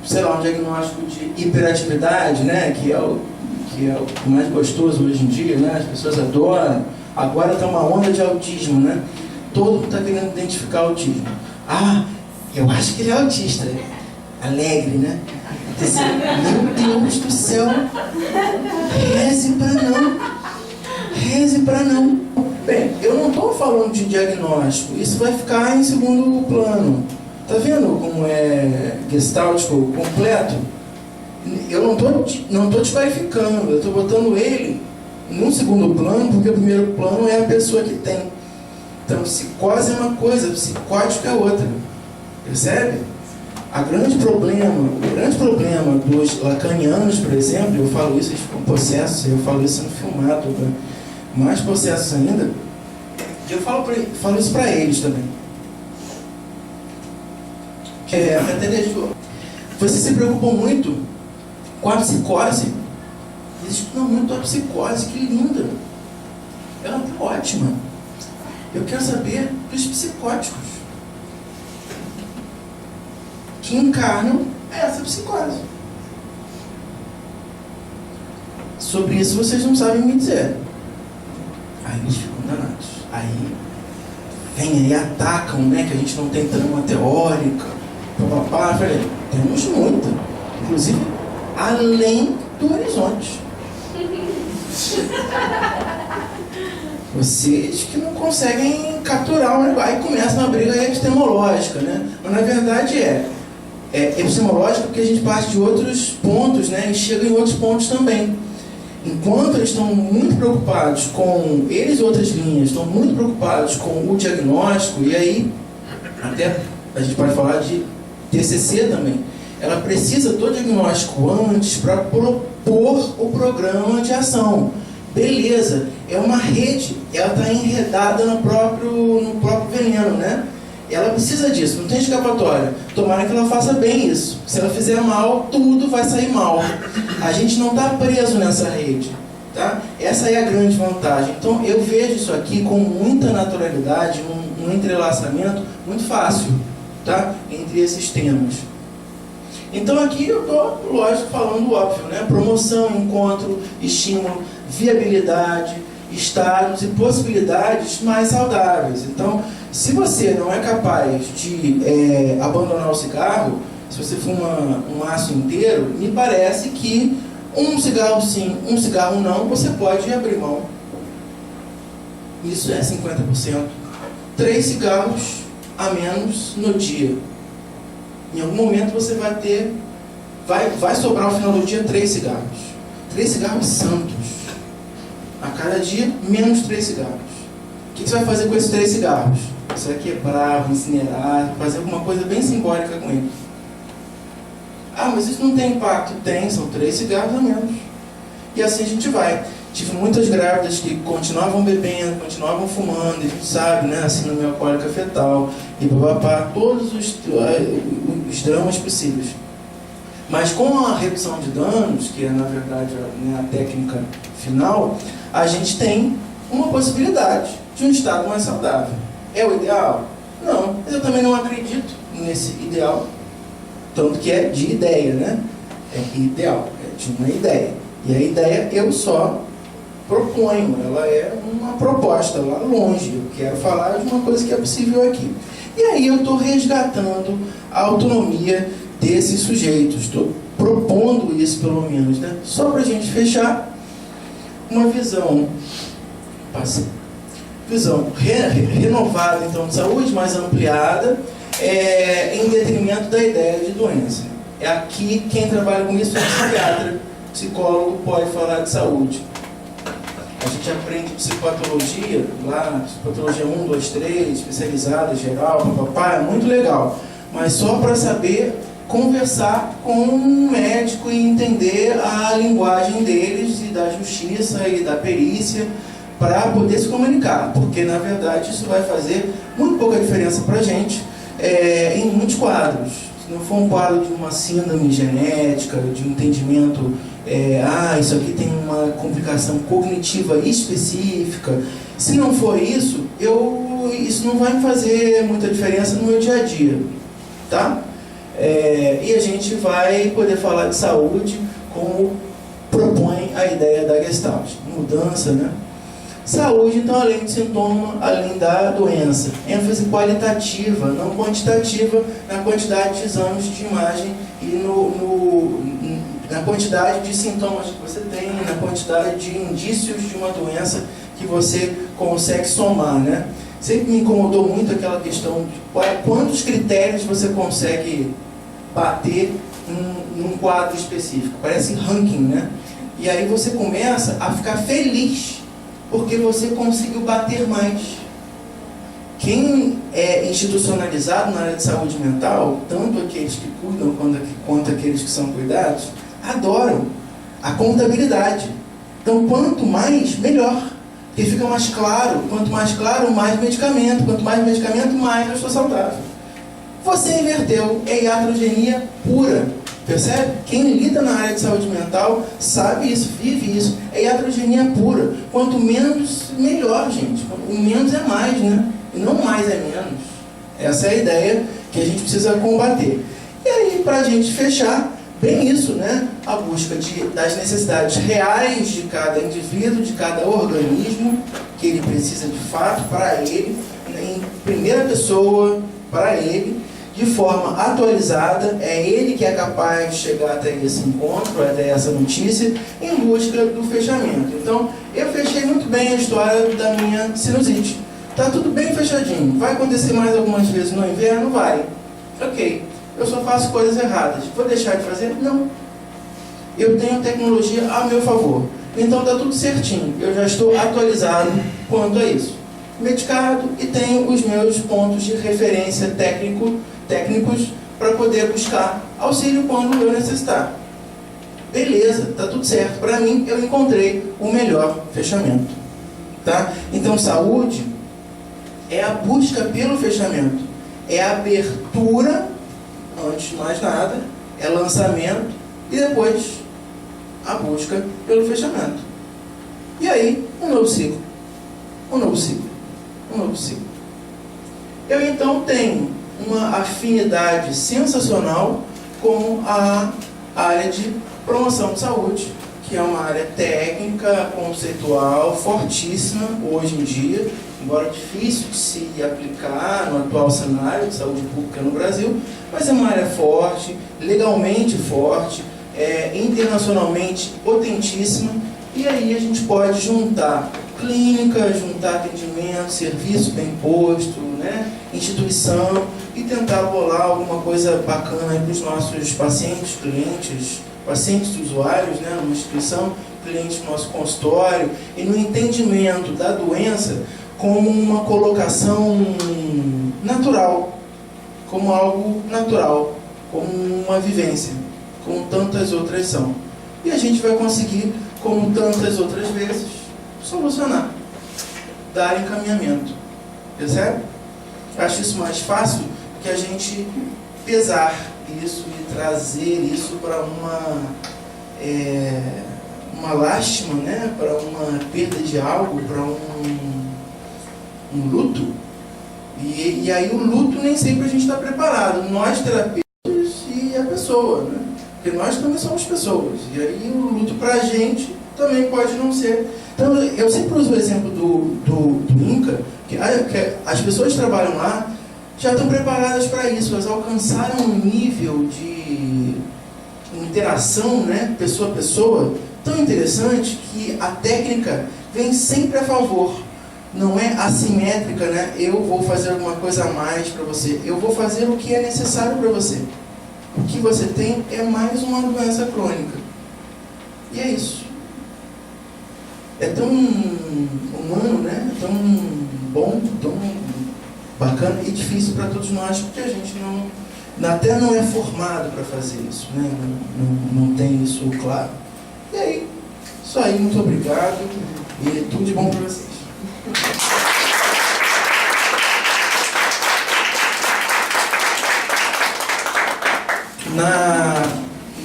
sei lá, um diagnóstico de hiperatividade, né, que é o mais gostoso hoje em dia, né, as pessoas adoram. Agora está uma onda de autismo, né? Todo mundo está querendo identificar autismo. Eu acho que ele é autista. Alegre, né? Meu Deus do céu. Reze para não. Bem, eu não estou falando de diagnóstico. Isso vai ficar em segundo plano. Tá vendo como é gestáltico completo? Eu não estou desqualificando. Eu estou botando ele num segundo plano, porque o primeiro plano é a pessoa que tem. Então, psicose é uma coisa, psicótico é outra. Percebe? O grande problema dos lacanianos, por exemplo, eu falo isso, eles ficam possessos, eu falo isso no filmado, né? Mais possessos ainda, e eu falo isso para eles também. Vocês se preocupam muito com a psicose. Eles estudam muito a psicose, que linda. Ela está ótima. Eu quero saber dos psicóticos que encarnam essa psicose. Sobre isso vocês não sabem me dizer. Aí eles ficam danados. Aí vem e atacam, né, que a gente não tem trama teórica. Papapá. Eu falei, temos muita. Inclusive, além do horizonte. Vocês que não conseguem capturar o negócio. Aí começa uma briga epistemológica, né? Mas na verdade é epistemológica porque a gente parte de outros pontos, né? E chega em outros pontos também. Enquanto eles estão muito preocupados com eles e outras linhas, estão muito preocupados com o diagnóstico, e aí até a gente pode falar de TCC também. Ela precisa do diagnóstico antes para propor o programa de ação. Beleza, é uma rede, ela está enredada no próprio veneno, né? Ela precisa disso, não tem escapatória. Tomara que ela faça bem isso. Se ela fizer mal, tudo vai sair mal. A gente não está preso nessa rede, tá? Essa é a grande vantagem. Então eu vejo isso aqui com muita naturalidade, um entrelaçamento muito fácil, tá? Entre esses temas. Então aqui eu estou, lógico, falando óbvio, né? Promoção, encontro, estímulo, viabilidade, estados e possibilidades mais saudáveis. Então, se você não é capaz de abandonar o cigarro, se você fuma um maço inteiro, me parece que um cigarro sim, um cigarro não, você pode abrir mão. Isso é 50%. 3 cigarros a menos no dia. Em algum momento você vai ter, vai sobrar ao final do dia 3 cigarros. 3 cigarros santos. A cada dia, menos 3 cigarros. O que você vai fazer com esses 3 cigarros? Você vai quebrar, vai incinerar, fazer alguma coisa bem simbólica com eles. Mas isso não tem impacto. Tem, são 3 cigarros a menos. E assim a gente vai. Tive muitas grávidas que continuavam bebendo, continuavam fumando, a gente sabe, né? Síndrome alcoólica fetal, e papapá, todos os dramas possíveis. Mas com a redução de danos, que é na verdade a técnica final, a gente tem uma possibilidade de um estado mais saudável. É o ideal? Não, mas eu também não acredito nesse ideal, tanto que é de ideia, né? É ideal, é de uma ideia. E a ideia eu só proponho, ela é uma proposta lá longe, eu quero falar de uma coisa que é possível aqui. E aí eu estou resgatando a autonomia desses sujeitos, estou propondo isso pelo menos, né? Só para a gente fechar, uma visão, renovada então de saúde, mais ampliada, em detrimento da ideia de doença. É aqui quem trabalha com isso é psiquiatra, psicólogo pode falar de saúde. A gente aprende psicopatologia, lá, psicopatologia 1, 2, 3, especializada, geral, papapá, é muito legal. Mas só para saber conversar com um médico e entender a linguagem deles e da justiça e da perícia para poder se comunicar. Porque, na verdade, isso vai fazer muito pouca diferença para a gente em muitos quadros. Se não for um quadro de uma síndrome genética, de entendimento, isso aqui tem uma complicação cognitiva específica. Se não for isso, isso não vai me fazer muita diferença no meu dia a dia, tá? E a gente vai poder falar de saúde como propõe a ideia da Gestalt. Mudança, né? Saúde, então, além de sintoma, além da doença. ênfase qualitativa, não quantitativa, na quantidade de exames de imagem e na quantidade de sintomas que você tem, na quantidade de indícios de uma doença que você consegue somar, né? Sempre me incomodou muito aquela questão de quantos critérios você consegue bater num quadro específico. Parece ranking, né? E aí você começa a ficar feliz porque você conseguiu bater mais. Quem é institucionalizado na área de saúde mental, tanto aqueles que cuidam quanto aqueles que são cuidados, adoram a contabilidade. Então, quanto mais, melhor. Porque fica mais claro. Quanto mais claro, mais medicamento. Quanto mais medicamento, mais eu estou saudável. Você inverteu. É iatrogenia pura. Percebe? Quem lida na área de saúde mental sabe isso, vive isso. É iatrogenia pura. Quanto menos, melhor, gente. O menos é mais, né? E não mais é menos. Essa é a ideia que a gente precisa combater. E aí, para a gente fechar, bem isso, né? A busca das necessidades reais de cada indivíduo, de cada organismo, que ele precisa de fato para ele, em primeira pessoa, para ele, de forma atualizada. É ele que é capaz de chegar até esse encontro, até essa notícia, em busca do fechamento. Então, eu fechei muito bem a história da minha sinusite. Está tudo bem fechadinho. Vai acontecer mais algumas vezes no inverno? Vai. Ok. Eu só faço coisas erradas. Vou deixar de fazer? Não. Eu tenho tecnologia a meu favor. Então está tudo certinho. Eu já estou atualizado quanto a isso. Medicado e tenho os meus pontos de referência técnicos para poder buscar auxílio quando eu necessitar. Beleza, está tudo certo. Para mim, eu encontrei o melhor fechamento. Tá? Então, saúde é a busca pelo fechamento. É a abertura, antes de mais nada, é lançamento e depois a busca pelo fechamento. E aí, um novo ciclo. Um novo ciclo. Um novo ciclo. Eu então tenho uma afinidade sensacional com a área de promoção de saúde, que é uma área técnica, conceitual, fortíssima hoje em dia, embora difícil de se aplicar no atual cenário de saúde pública no Brasil, mas é uma área forte, legalmente forte, internacionalmente potentíssima, e aí a gente pode juntar clínica, juntar atendimento, serviço bem posto, né, instituição, e tentar bolar alguma coisa bacana para os nossos pacientes, clientes, pacientes usuários, né, numa instituição, clientes no nosso consultório, e no entendimento da doença como uma colocação natural, como algo natural, como uma vivência, como tantas outras são. E a gente vai conseguir, como tantas outras vezes, solucionar, dar encaminhamento. Percebe? Acho isso mais fácil que a gente pesar isso e trazer isso para uma lástima, né? Para uma perda de algo, para um luto. E aí o luto nem sempre a gente está preparado. Nós, terapeutas, e a pessoa, né? Porque nós também somos pessoas. E aí o luto para a gente também pode não ser. Então eu sempre uso o exemplo do INCA, que as pessoas que trabalham lá já estão preparadas para isso. Elas alcançaram um nível de interação, né, pessoa a pessoa, tão interessante que a técnica vem sempre a favor. Não é assimétrica, né? Eu vou fazer alguma coisa a mais para você. Eu vou fazer o que é necessário para você. O que você tem é mais uma doença crônica. E é isso. É tão humano, né? É tão bom, tão bacana e difícil para todos nós, porque a gente até não é formado para fazer isso, né? Não tem isso claro. E aí, isso aí, muito obrigado e tudo de bom para vocês.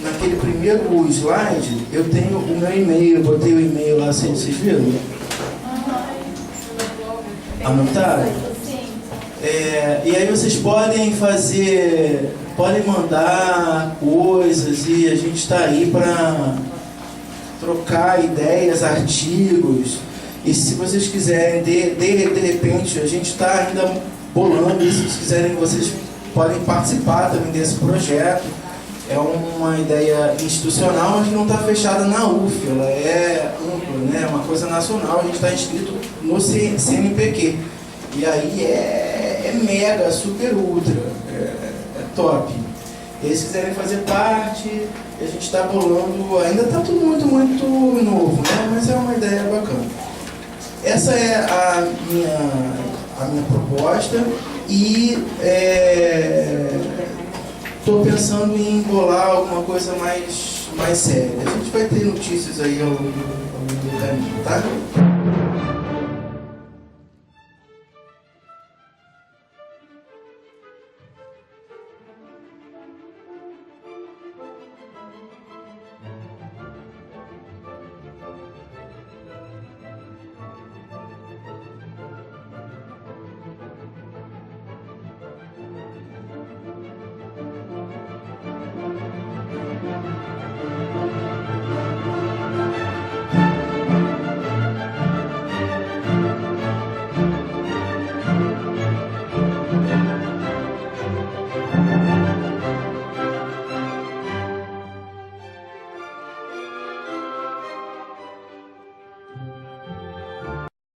Naquele primeiro slide, eu tenho o meu e-mail, eu botei o e-mail lá, vocês viram? Anotaram? E aí vocês podem mandar coisas e a gente está aí para trocar ideias, artigos. E se vocês quiserem, de repente, a gente está ainda bolando isso, se vocês quiserem, vocês podem participar também desse projeto. É uma ideia institucional, mas que não está fechada na UF, ela é ampla, né? É uma coisa nacional, a gente está inscrito no CNPq. E aí é mega, super, ultra, é top. E aí, se quiserem fazer parte, a gente está bolando, ainda está tudo muito, muito novo, né? Mas é uma ideia bacana. Essa é a minha proposta e estou pensando em bolar alguma coisa mais séria. A gente vai ter notícias aí ao longo do caminho, tá?